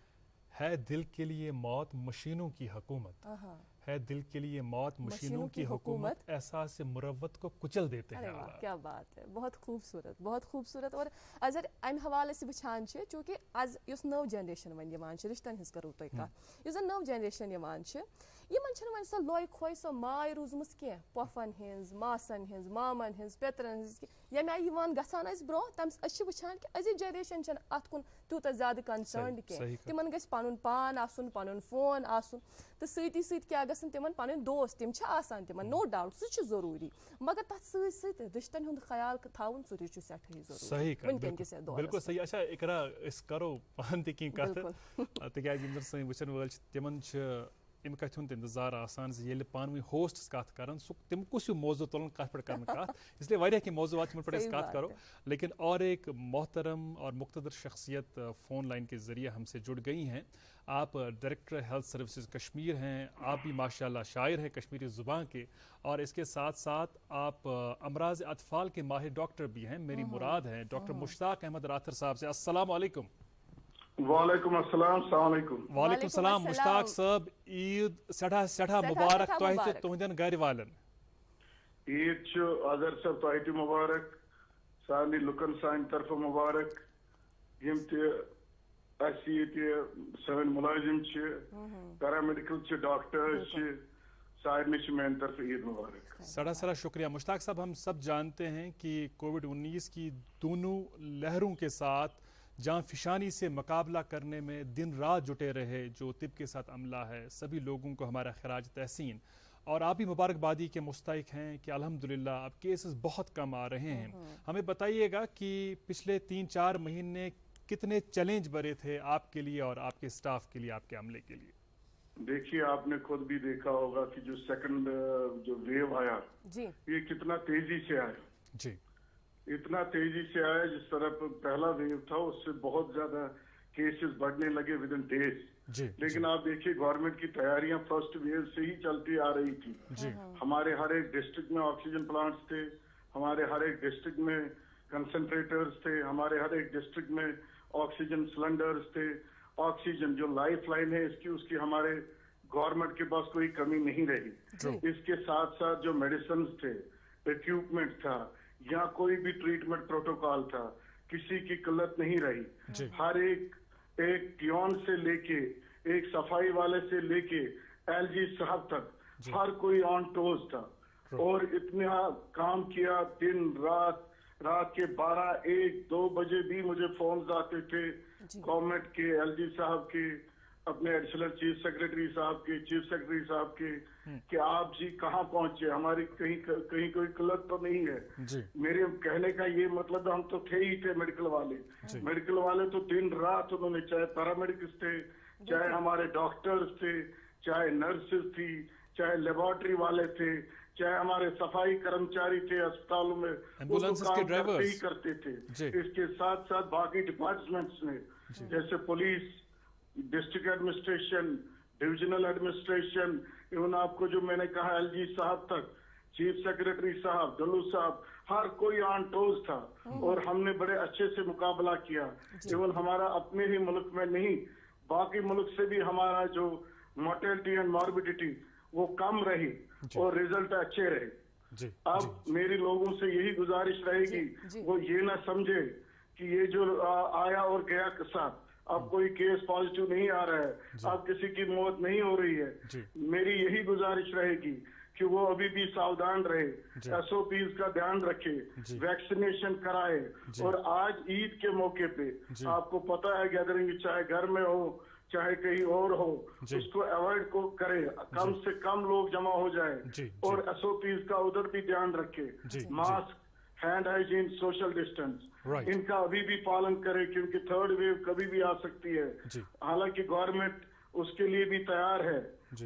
है दिल के लिए मौत मशीनों की हुकूमत, ہے دل کے لیے موت مشینوں کی حکومت احساس مروت کو کچل دیتے ہیں. کیا بات ہے, بہت خوبصورت, بہت خوبصورت. اور اگر امہ حوالے سے وچھان چونکہ آز اس نو جنریشن ون یوان رشتن ہز کرو تھی کت, اس نو جنریشن یوان یمن چھنہ ون سا لوے کھوے سو ماے روزمس کی پوفن ہز ماسن ہز مامن ہز پیترن ہز یم آئی یوان گژھان اس برو تم اس وچھان کہ ازچ جنریشن چھن ات کن تیوتاہ زیادہ کنسرنڈ کی تمن گژھِ پنن پان آسن پنن فون آسن تو سۭتی سۭتۍ کیا گژھن تمن پنن دوست تم چھ آسان تمن نو ڈاؤٹ سہ چھ ضروری مگر تتھ سۭتۍ سۭتۍ رشتن ہند خیال تھاون سہ تہ چھ سٹھے ضروری. صحیح ونکن کس دورس بالکل صحیح. اچھا اقرا اس کرو پان تہ کینٛہہ کتھ تکیاز یم زن سٲنۍ وٕچھن وٲلۍ چھِ تمن چھ امہ کتھ ہند انتظار آسان ییٚلہِ پانہٕ ؤنۍ ہوسٹس کتھ کران سُہ تم کس ہیٚو موضوع تُلن کتھ پٮ۪ٹھ کرن کتھ, اس لیے واریاہ کینٛہہ موضوعات یمن پٮ۪ٹھ أسۍ کتھ کرو. لیکن اور ایک محترم اور مقتدر شخصیت فون لائن کے ذریعے ہم سے جڑ گئی ہیں. آپ ڈائریکٹر ہیلتھ سروسز کشمیر ہیں, آپ بھی ماشاءاللہ شاعر ہیں کشمیری زبان کے, اور اس کے ساتھ ساتھ آپ امراض اطفال کے ماہر ڈاکٹر بھی ہیں. میری مراد ہے ڈاکٹر مشتاق احمد راتھر صاحب سے. السلام علیکم. وعلیکم السلام. السلام علیکم. وعلیکم السلام. مشتاق صاحب عید سٹھا مبارک تہ تہندین گھر والن. عید اظہر صاحب تہ تہ مبارک, سارے لکن سان طرف مبارک, یم تہ سن ملازم پیرامیڈیکل ڈاکٹر سارے میری طرف عید مبارک. سڑا شکریہ. مشتاق صاحب ہم سب جانتے ہیں کہ کووڈ-19 کی دونوں لہروں کے ساتھ جان فشانی سے مقابلہ کرنے میں دن رات جٹے رہے جو طب کے ساتھ عملہ ہے, سبھی لوگوں کو ہمارا خراج تحسین. اور آپ بھی مبارکبادی کے مستحق ہیں کہ الحمدللہ اب کیسز بہت کم آ رہے ہیں. ہمیں بتائیے گا کہ پچھلے 3-4 مہینے کتنے چیلنج بھرے تھے آپ کے لیے اور آپ کے اسٹاف کے لیے, آپ کے عملے کے لیے؟ دیکھیے آپ نے خود بھی دیکھا ہوگا کہ جو سیکنڈ جو ویو آیا یہ کتنا تیزی سے آیا. جی اتنا تیزی سے آیا, جس طرح پہلا ویو تھا اس سے بہت زیادہ کیسز بڑھنے لگے ود ان ڈیز. لیکن آپ دیکھیے گورنمنٹ کی تیاریاں فرسٹ ویو سے ہی چلتی آ رہی تھی. ہمارے ہر ایک ڈسٹرکٹ میں آکسیجن پلانٹس تھے, ہمارے ہر ایک ڈسٹرکٹ میں کنسنٹریٹرز تھے, ہمارے ہر ایک ڈسٹرکٹ میں آکسیجن سلنڈرز تھے. آکسیجن جو لائف لائن ہے اس کی ہمارے گورنمنٹ کے پاس کوئی کمی نہیں رہی. اس کے ساتھ ساتھ جو میڈیسنز تھے, اکوپمنٹ تھا, یا کوئی بھی ٹریٹمنٹ پروٹوکال تھا, کسی کی قلت نہیں رہی. ہر ایک پیون سے لے کے ایک صفائی والے سے لے کے ایل جی صاحب تک ہر کوئی آن ٹوز تھا. اور اتنا کام کیا دن رات کے 12-1-2 بجے بھی مجھے فونز آتے تھے گورنمنٹ کے, ایل جی صاحب کے, اپنے ایڈیشنل چیف سیکرٹری صاحب کے, چیف سیکرٹری صاحب کے, کہ آپ جی کہاں پہنچے, ہماری کہیں کوئی قلت تو نہیں ہے. میرے کہنے کا یہ مطلب ہم تو تھے ہی تھے میڈیکل والے. میڈیکل والے تو دن رات انہوں نے, چاہے پیرامیڈکس تھے, چاہے ہمارے ڈاکٹرز تھے, چاہے نرسز تھی, چاہے لیبارٹری والے تھے, چاہے ہمارے صفائی کرمچاری تھے اسپتالوں میں, وہ تو کام کرتے ہی کرتے تھے. اس کے ساتھ ساتھ باقی ڈپارٹمنٹس نے جیسے police, district administration, divisional administration, even آپ کو جو میں نے کہا ایل جی صاحب تک, چیف سیکرٹری صاحب, ڈلو صاحب, ہر کوئی آن ٹوز تھا. اور ہم نے بڑے اچھے سے مقابلہ کیا. ایون ہمارا اپنے ہی ملک میں نہیں, باقی ملک سے بھی ہمارا جو مورٹیلٹی اینڈ ماربیڈیٹی وہ کم رہی اور ریزلٹ اچھے رہے. اب میری لوگوں سے یہی گزارش رہے گی, وہ یہ نہ سمجھے کہ یہ جو آیا اور گیا قصہ, اب کوئی کیس پازیٹیو نہیں آ رہا ہے, اب کسی کی موت نہیں ہو رہی ہے. میری یہی گزارش رہے گی کہ وہ ابھی بھی ساودھان رہے, ایس او پیز کا دھیان رکھے, ویکسینیشن کرائے. اور آج عید کے موقع پہ آپ کو پتا ہے گیدرنگ چاہے گھر میں ہو چاہے کہیں اور ہو, اس کو اوائڈ کو کرے, کم سے کم لوگ جمع ہو جائے, اور ایس او پیز کا ادھر بھی دھیان رکھے. Mask, hand hygiene, social distance, ان کا ابھی بھی پالن کرے, کیونکہ تھرڈ ویو کبھی بھی آ سکتی ہے. حالانکہ گورنمنٹ اس کے لیے بھی تیار ہے,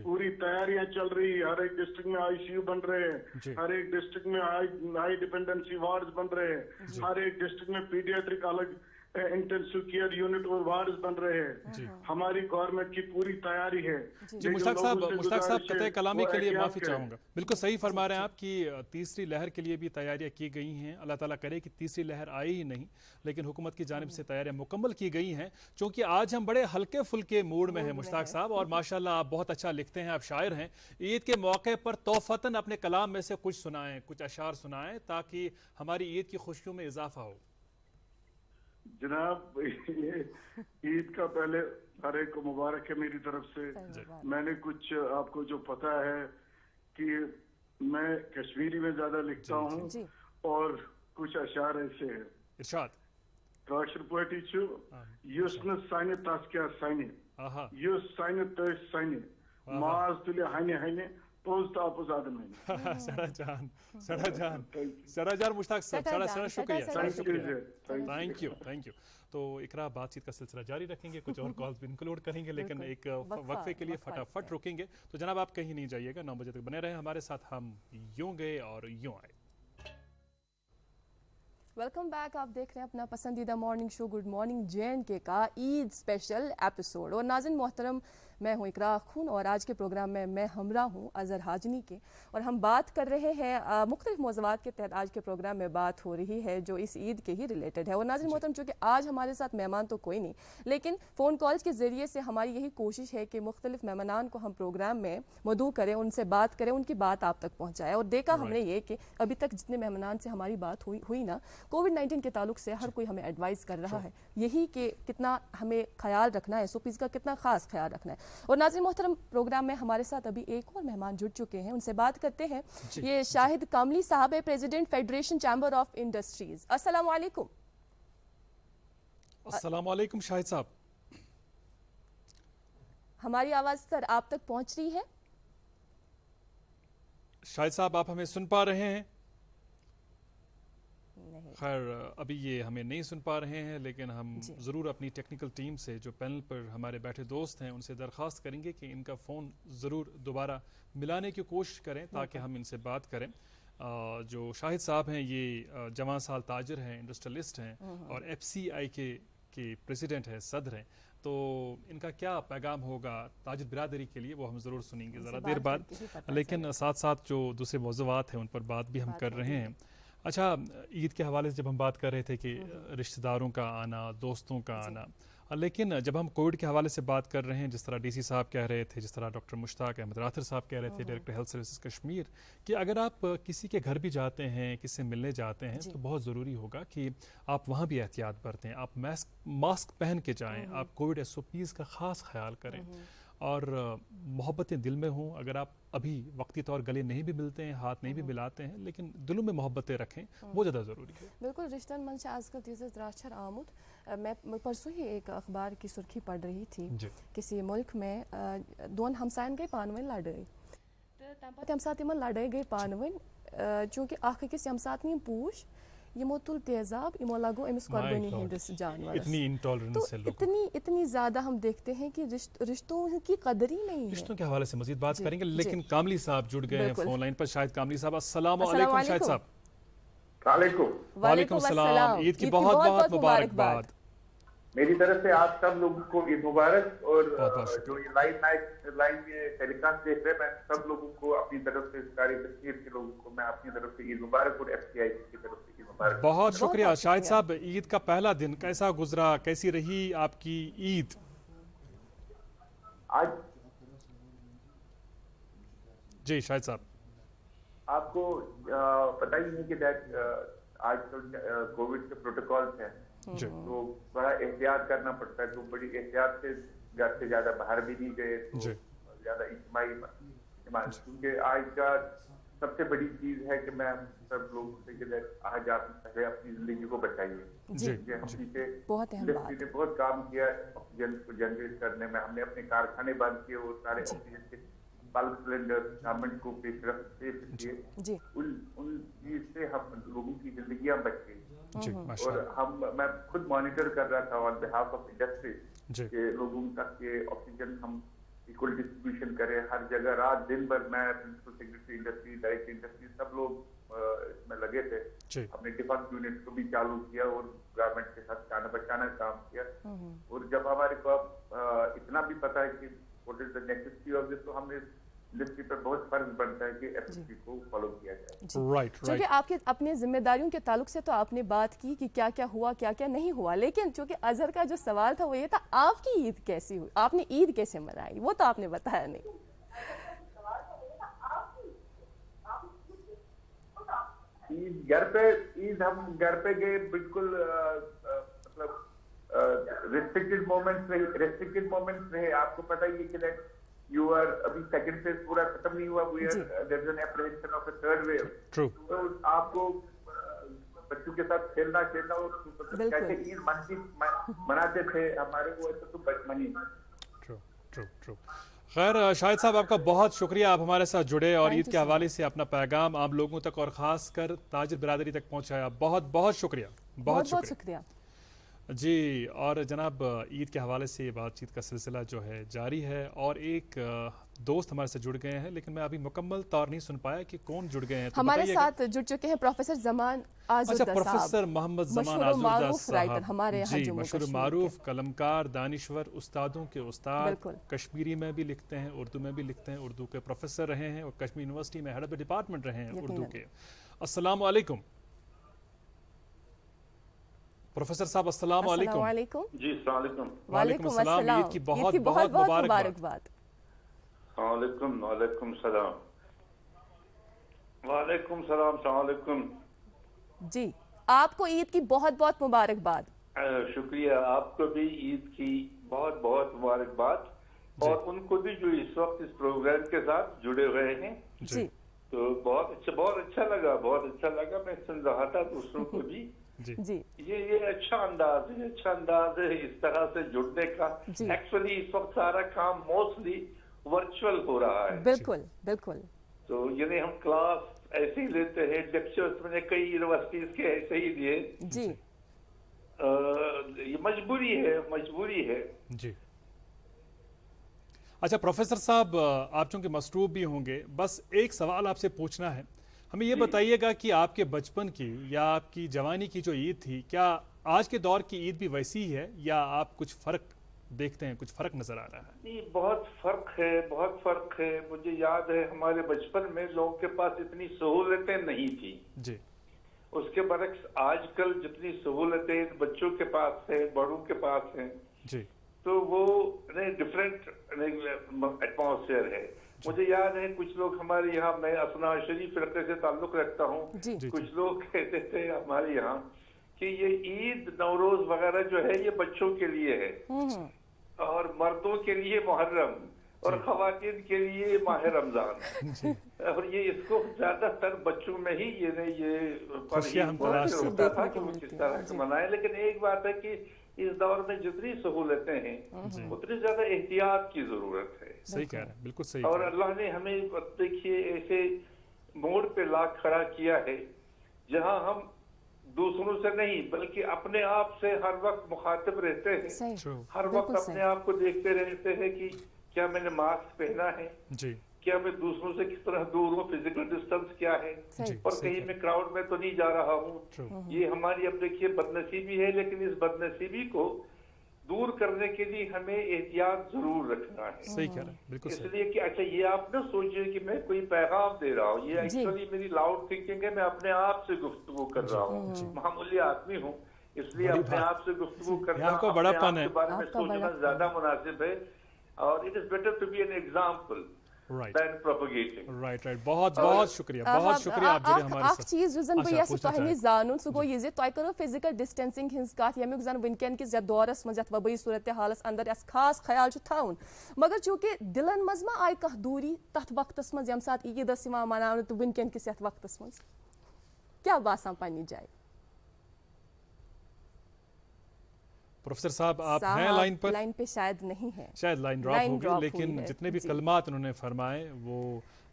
پوری تیاریاں چل رہی. ہر ایک ڈسٹرکٹ میں آئی سی یو بن رہے ہیں, ہر ایک ڈسٹرکٹ میں ہائی ڈیپینڈنسی وارڈز بن رہے ہیں, ہر ایک ڈسٹرکٹ میں پیڈیاٹرک الگ इंटेंसिव केयर यूनिट और वार्ड बन रहे हैं। हमारी गवर्नमेंट की पूरी तैयारी है। जी मुश्ताक साहब कतई कलामी के लिए माफ़ी चाहूँगा। बिल्कुल सही फरमा रहे हैं आप कि तीसरी लहर के लिए भी तैयारियां की गई हैं। अल्लाह ताला करे कि तीसरी लहर आई ही नहीं, लेकिन हुकूमत की जानिब से तैयारियां मुकम्मल की गई हैं। चूँकि आज हम बड़े हल्के फुल्के मूड में हैं मुश्ताक साहब, और माशाल्लाह आप बहुत अच्छा लिखते हैं, आप शायर हैं। ईद के मौके पर तोहफतन अपने कलाम में से कुछ सुनाएं, कुछ अशार सुनाएं, ताकि हमारी ईद की खुशियों में इजाफा हो। जनाब, ये ईद का पहले हर एक को मुबारक है मेरी तरफ से। मैंने कुछ आपको जो पता है कि मैं कश्मीरी में ज्यादा लिखता हूँ और कुछ अशार ऐसे हैं। इरशाद। काशर पोएटी छु युस न साइने तास्किया साइने युस साइने तस साइने माज तुले हाने हाने सराजान मुश्ताक साहब सरा शुक्रिया, थैंक यू। तो इकरा बातचीत का सिलसिला जारी रखेंगे, कुछ और कॉल्स भी इंक्लूड करेंगे, लेकिन एक वक्फे के लिए फटाफट रुकेंगे। तो जनाब आप कहीं नहीं जाइएगा, 9 बजे तक बने रहे हमारे साथ। हम यूं गए और यूं आए। Welcome back. आप देख रहे हैं अपना पसंदीदा morning show good morning JNK का ईद स्पेशल एपिसोड। और नाज़रीन मोहतरम, मैं हूँ इकरा खून और आज के प्रोग्राम में मैं हमरा हूँ अज़हर हाजनी के, और हम बात कर रहे हैं मुख्तलिफ मौज़ूआत के तहत। आज के प्रोग्राम में बात हो रही है जो इस ईद के ही रिलेटेड है। और नाज़रीन मोहतरम, चूँकि आज हमारे साथ मेहमान तो कोई नहीं, लेकिन फ़ोन कॉल्स के ज़रिए से हमारी यही कोशिश है कि मुख्तलिफ मेहमानान को हम प्रोग्राम में मदऊ करें, उनसे बात करें, उनकी बात आप तक पहुँचाएँ। और देखा हमने ये कि अभी तक जितने मेहमानान से हमारी बात हुई ना, कोविड-19 के ताल्लुक से हर कोई हमें एडवाइस कर रहा है यही कि कितना हमें ख्याल रखना है, SOPs का कितना खास ख्याल रखना है। और नाज़रीन मोहतरम, प्रोग्राम में हमारे साथ अभी एक और मेहमान जुड़ चुके हैं, उनसे बात करते हैं। ये शाहिद कामली साहब है, president federation chamber of industries. अस्सलाम वालेकुम। अस्सलाम वालेकुम शाहिद साहब, हमारी आवाज सर आप तक पहुंच रही है? शाहिद साहब आप हमें सुन पा रहे हैं? खैर अभी ये हमें नहीं सुन पा रहे हैं, लेकिन हम ज़रूर अपनी टेक्निकल टीम से जो पैनल पर हमारे बैठे दोस्त हैं उनसे दरख्वास्त करेंगे कि इनका फ़ोन ज़रूर दोबारा मिलाने की कोशिश करें ताकि हम इनसे बात करें। जो शाहिद साहब हैं ये जवान साल ताजिर हैं, इंडस्ट्रियलिस्ट हैं और FCI के प्रेसिडेंट हैं, सदर हैं। तो इनका क्या पैगाम होगा ताजिर बिरादरी के लिए वो हम ज़रूर सुनेंगे ज़रा देर बाद। लेकिन साथ साथ जो दूसरे मौज़ूआत हैं उन पर बात भी हम कर रहे हैं। अच्छा, ईद के हवाले से जब हम बात कर रहे थे कि रिश्तेदारों का आना, दोस्तों का आना, लेकिन जब हम कोविड के हवाले से बात कर रहे हैं, जिस तरह DC साहब कह रहे थे, जिस तरह डॉक्टर मुश्ताक अहमद राथर साहब कह रहे थे, डायरेक्टर हेल्थ सर्विसेज कश्मीर, कि अगर आप किसी के घर भी जाते हैं, किसी से मिलने जाते हैं, तो बहुत ज़रूरी होगा कि आप वहाँ भी एहतियात बरतें, आप मास्क पहन के जाएँ, आप कोविड SOPs का ख़ास ख्याल करें और मोहब्बतें दिल में हों। अगर आप अभी वक्ती तौर गले नहीं भी मिलते हैं, हाथ नहीं भी मिलाते हैं, लेकिन दिलों में मोहब्बतें रखें, वो ज़्यादा ज़रूरी है। बिल्कुल, रिश्तन मन से आजकल तीसरे द्राक्षर आमुद। मैं परसों ही एक अखबार की सुर्खी पढ़ रही थी, किसी मुल्क में दोन हमसायन गए पानवन लड़ाई, तम साथ इमन लड़ाई गई पानवन, चूँकि आख किस हम साथ नहीं पूछ यमो तुल तेजाब इमो लागो अमिस कुर्बानी हिंदस जानवर। इतनी इंटॉलरेंस है लोगों को, इतनी ज़्यादा हम देखते हैं कि रिश्तों की कदर ही नहीं है। रिश्तों के हवाले से मजीद बात करेंगे, लेकिन कामली साहब जुड़ गए हैं फोन लाइन पर। शाहिद कामली साहब, अस्सलाम वालेकुम। शाहिद साहब वालेकुम सलाम, ईद की बहुत बहुत मुबारकबाद। मेरी तरफ से आप सब लोगों को ईद मुबारक। और जो ये लाइव टेलीकास्ट देख रहे हैं, मैं सब लोगों को अपनी तरफ से, सारी तस्वीर के लोगों को मैं अपनी तरफ से ईद मुबारक और FCI की तरफ से ईद मुबारक। बहुत शुक्रिया। शाहिद साहब, ईद का पहला दिन कैसा गुजरा, कैसी रही आपकी ईद? आज जी शाहिद साहब, आपको पता ही है कि आजकल कोविड के प्रोटोकॉल्स हैं, तो बड़ा एहतियात करना पड़ता है। तो बड़ी एहतियात से घर से ज्यादा बाहर भी नहीं गए, तो ज्यादा इज्तिमाई, क्योंकि आज का सबसे बड़ी चीज है कि मैं सब लोगों से आज आप पहले अपनी जिंदगी को बचाइए। इंडस्ट्री ने बहुत काम किया ऑक्सीजन को जनरेट करने में। हमने अपने कारखाने बंद किए और सारे ऑक्सीजन के बल्क सिलेंडर गवर्नमेंट को पेश किए। उन चीज से हम लोगों की जिंदगियां बच गई। और मैं खुद मॉनिटर कर रहा था ऑन बिहाफ ऑफ इंडस्ट्री के लोगों तक के ऑक्सीजन हम इक्वल डिस्ट्रीब्यूशन करें हर जगह, रात दिन भर मैं principal secretary industry, director industry सब लोग इसमें लगे थे, अपने डिफेंस यूनिट को भी चालू किया और गवर्नमेंट के साथ जाना बचाना काम किया। और जब हमारे को इतना भी पता है कि what is the necessity of this, तो हमने इंडस्ट्री पर बहुत फर्ज बनता है कि एसओपी को फॉलो किया जाए। राइट। क्योंकि आपके अपने जिम्मेदारियों के ताल्लुक से तो आपने बात की कि क्या क्या हुआ क्या क्या नहीं हुआ, लेकिन चूंकि अजहर का जो सवाल था वो ये था आपकी ईद कैसी हुई, आपने ईद कैसे मनाई, वो तो आपने बताया नहीं। ईद हम घर पे गए, बिल्कुल मतलब रेस्ट्रिक्टेड मोमेंट्स रहे। आपको पता ही है कि दैट यू आर अभी सेकंड फेज पूरा खत्म नहीं हुआ, we are there is an apprehension of a third wave. True. तो आपको बच्चों के साथ खेलना और कैसे ईद मनाते थे हमारे, वो तो बचपन ही। True true true. खैर शाहिद साहब आपका बहुत शुक्रिया, आप हमारे साथ जुड़े और ईद के हवाले से अपना पैगाम आम लोगों तक और ख़ास कर ताजिर बिरादरी तक पहुंचाया। बहुत बहुत शुक्रिया, बहुत शुक्रिया जी। और जनाब ईद के हवाले से बातचीत का सिलसिला जो है जारी है और एक दोस्त हमारे साथ जुड़ गए हैं, लेकिन मैं अभी मुकम्मल तौर नहीं सुन पाया कि कौन जुड़ गए हैं। तो हमारे साथ जुड़ चुके हैं प्रोफेसर जमान आज़ुद्दा साहब, प्रोफेसर मोहम्मद जमान आज़ुद्दा साहब, हमारे यहाँ जी मशहूर मारूफ कलमकार दानिश्वर, उस्तादों के उस्ताद, कश्मीरी में भी लिखते हैं, उर्दू में भी लिखते हैं, उर्दू के प्रोफेसर रहे हैं और कश्मीर यूनिवर्सिटी में हेड ऑफ डिपार्टमेंट रहे हैं उर्दू के। अस्सलाम वालेकुम प्रोफेसर साहब। अस्सलाम वालेकुम जी। अस्सलाम वालेकुम। वालेकुम अस्सलाम। ईद की बहुत बहुत मुबारकबाद। वालेकुम सलाम। वालेकुम सलाम। वालेकुम जी, आपको ईद की बहुत बहुत मुबारकबाद। शुक्रिया, आपको भी ईद की बहुत बहुत मुबारकबाद, और उनको भी जो इस वक्त इस प्रोग्राम के साथ जुड़े हुए हैं जी। तो बहुत अच्छा लगा। मैं सुन रहा था दूसरों को भी जी। ये अच्छा अंदाज है इस तरह से जुड़ने का। एक्चुअली इस वक्त सारा काम मोस्टली वर्चुअल हो रहा है। बिल्कुल बिल्कुल। तो यानी हम क्लास ऐसे ही लेते हैं, लेक्चर्स मैंने कई यूनिवर्सिटीज के ऐसे ही लिए जी। ये मजबूरी है जी। अच्छा प्रोफेसर साहब, आप चूंकि मसरूफ भी होंगे, बस एक सवाल आपसे पूछना है। हमें ये बताइएगा कि आपके बचपन की या आपकी जवानी की जो ईद थी, क्या आज के दौर की ईद भी वैसी ही है या आप कुछ फर्क देखते हैं, कुछ फर्क नजर आ रहा है? नहीं, बहुत फर्क है। मुझे याद है हमारे बचपन में लोगों के पास इतनी सहूलतें नहीं थी जी। उसके बरक्स आजकल जितनी सहूलतें बच्चों के पास है, बड़ों के पास है जी, तो वो डिफरेंट एटमॉस्फेयर है। मुझे याद है कुछ लोग हमारे यहाँ, मैं असना शरीफ फिरके से ताल्लुक रखता हूँ, कुछ लोग कहते थे हमारे यहाँ कि ये ईद नवरोज वगैरह जो है ये बच्चों के लिए है और मर्दों के लिए मुहर्रम और खवातीन के लिए माह रमजान, और ये इसको ज्यादातर बच्चों में ही ये होता था कि वो किस तरह से मनाए। लेकिन एक बात है कि इस दौर में जितनी सहूलतें हैं उतनी ज्यादा एहतियात की जरूरत है। सही कह रहे हैं, बिल्कुल सही। और अल्लाह ने हमें देखिए ऐसे मोड़ पे ला खड़ा किया है जहां हम दूसरों से नहीं बल्कि अपने आप से हर वक्त मुखातिब रहते हैं, हर वक्त अपने आप को देखते रहते हैं कि क्या मैंने मास्क पहना है जी, क्या मैं दूसरों से किस तरह दूर हूँ, फिजिकल डिस्टेंस क्या है, और कहीं मैं क्राउड में तो नहीं जा रहा हूँ। ये हमारी अब देखिए बदनसीबी है, लेकिन इस बदनसीबी को दूर करने के लिए हमें एहतियात जरूर रखना है। सही कह रहे हैं, बिल्कुल सही। इसलिए कि अच्छा ये आप ना सोचिए कि मैं कोई पैगाम दे रहा हूँ, ये एक्चुअली मेरी लाउड थिंकिंग है, मैं अपने आप से गुफ्तगू कर रहा हूँ, मामूली आदमी हूँ, इसलिए अपने आप से गुफ्तगू करना, अपने आप के बारे में सोचना ज्यादा मुनासिब है। और it is better to be an example than propagating. Right. बहुत बहुत शुक्रिया, बहुत शुक्रिया आप जुड़े हमारे साथ। चीज जुन बह यस तोह जानन सो गो ये जे तोय करो फिजिकल डिस्टेंसिंग हिंस कथ यमुक जन वनकन किस दौरस मज यथ वबई सूरत हालस अंदर यस खास ख्याल छु थाउन, मगर चूंकि दिलन मज मा आय कह दूरी तथ वक्तस मज यम साथ ईद यवान मनावन तो वनकन किस यथ वक्तस मज क्या बासान पन्नी जाए? प्रोफेसर साहब आप हैं लाइन पर? लाइन पे शायद नहीं है, शायद लाइन ड्रॉप होगी, लेकिन जितने भी कलमात उन्होंने फरमाए वो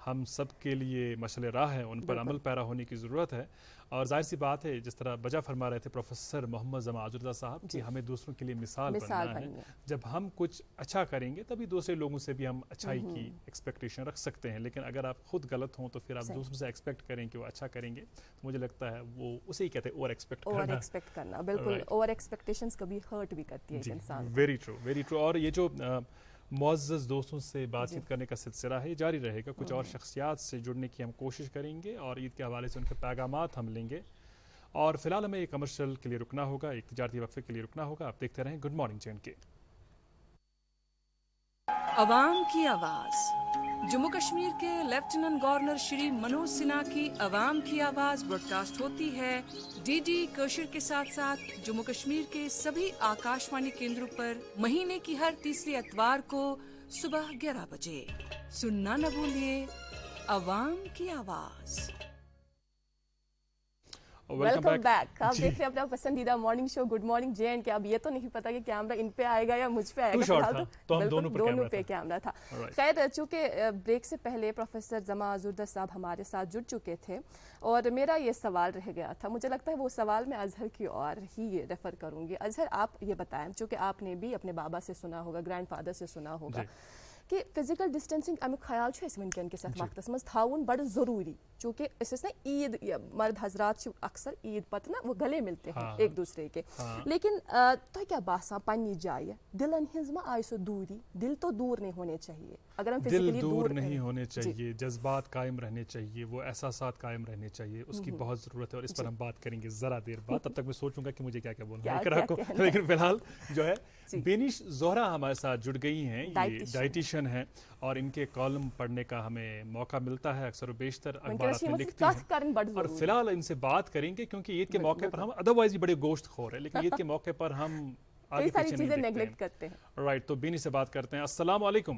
ہم سب کے لیے مشعل راہ ہیں, ان پر عمل پیرا ہونے کی ضرورت ہے. اور ظاہر سی بات ہے, جس طرح بجا فرما رہے تھے پروفیسر محمد زما عزردہ صاحب, کہ ہمیں دوسروں کے لیے مثال بننا ہے. جب ہم کچھ اچھا کریں گے تبھی دوسرے لوگوں سے بھی ہم اچھائی کی ایکسپیکٹیشن رکھ سکتے ہیں. لیکن اگر آپ خود غلط ہوں تو پھر آپ دوسروں سے ایکسپیکٹ کریں کہ وہ اچھا کریں گے, تو مجھے لگتا ہے وہ اسے ہی کہتے ہیں اوور ایکسپیکٹ کرنا. بالکل, اوور ایکسپیکٹیشنز کبھی ہرٹ بھی کرتی ہے انسان. Very true. اور یہ جو معزز دوستوں سے بات چیت کرنے کا سلسلہ ہے جاری رہے گا. کچھ اور شخصیات سے جڑنے کی ہم کوشش کریں گے اور عید کے حوالے سے ان کے پیغامات ہم لیں گے. اور فی الحال ہمیں ایک کمرشل کے لیے رکنا ہوگا, ایک تجارتی وقفے کے لیے رکنا ہوگا. آپ دیکھتے رہیں گڈ مارننگ JNK. عوام کی آواز. جموں کشمیر کے لیفٹیننٹ گورنر شری منوج سنہا کی عوام کی آواز براڈ کاسٹ ہوتی ہے DD کوشر کے ساتھ ساتھ جموں کشمیر کے سبھی آکاشوانی کیندروں پر مہینے کی ہر تیسری اتوار کو صبح 11 بجے. سننا نہ بھولیے, عوام کی آواز. Welcome back. آپ دیکھ رہے ہیں اپنا پسندیدہ morning show good morning JNK. اب یہ تو نہیں پتا کہ کیمرہ ان پہ آئے گا یا مجھ پہ آئے گا, تو ہم دونوں پہ کیمرہ تھا. خیر, چونکہ بریک سے پہلے پروفیسر زما عزردہ صاحب ہمارے ساتھ جڑ چکے تھے اور میرا یہ سوال رہ گیا تھا. مجھے لگتا ہے وہ سوال میں اظہر کی اور ہی ریفر کروں گی. اظہر, آپ یہ بتائیں, چونکہ آپ نے بھی اپنے بابا سے سنا ہوگا, گرینڈ فادر سے سنا ہوگا کہ فزیکل ڈسٹینسنگ امیک خیال ونکین کس وقت مز تھاون بڑا ضروری, چونکہ اس نا عید مرد حضرات اکثر عید پتہ نا وہ گلے ملتے ہیں ایک دوسرے کے. لیکن تو کیا باسان پنی جائے دلن ہز ما آئے سو دوری, دل تو دور نہیں ہونے چاہیے. اگر ہم دل دور نہیں ہونے چاہیے, جذبات قائم رہنے چاہیے, وہ احساسات قائم رہنے چاہیے, اس کی بہت ضرورت ہے. اور اس پر ہم بات کریں گے ذرا دیر بعد. تب تک میں سوچوں گا کہ مجھے کیا کیا بولنا ہے. لیکن فی الحال جو ہے بینش زہرا ہمارے ساتھ جڑ گئی ہیں, یہ ڈائٹیشین ہیں اور ان کے کالم پڑھنے کا ہمیں موقع ملتا ہے اکثر و بیشتر, اخبارات میں لکھتی ہیں. اور فی الحال ان سے بات کریں گے کیونکہ عید کے موقع پر ہم ادروائز بھی بڑے گوشت خور ہیں, لیکن عید کے موقع پر ہم آگے پیچھے نہیں دیکھتے ہیں. رائٹ, تو بینی سے بات کرتے ہیں. السلام علیکم.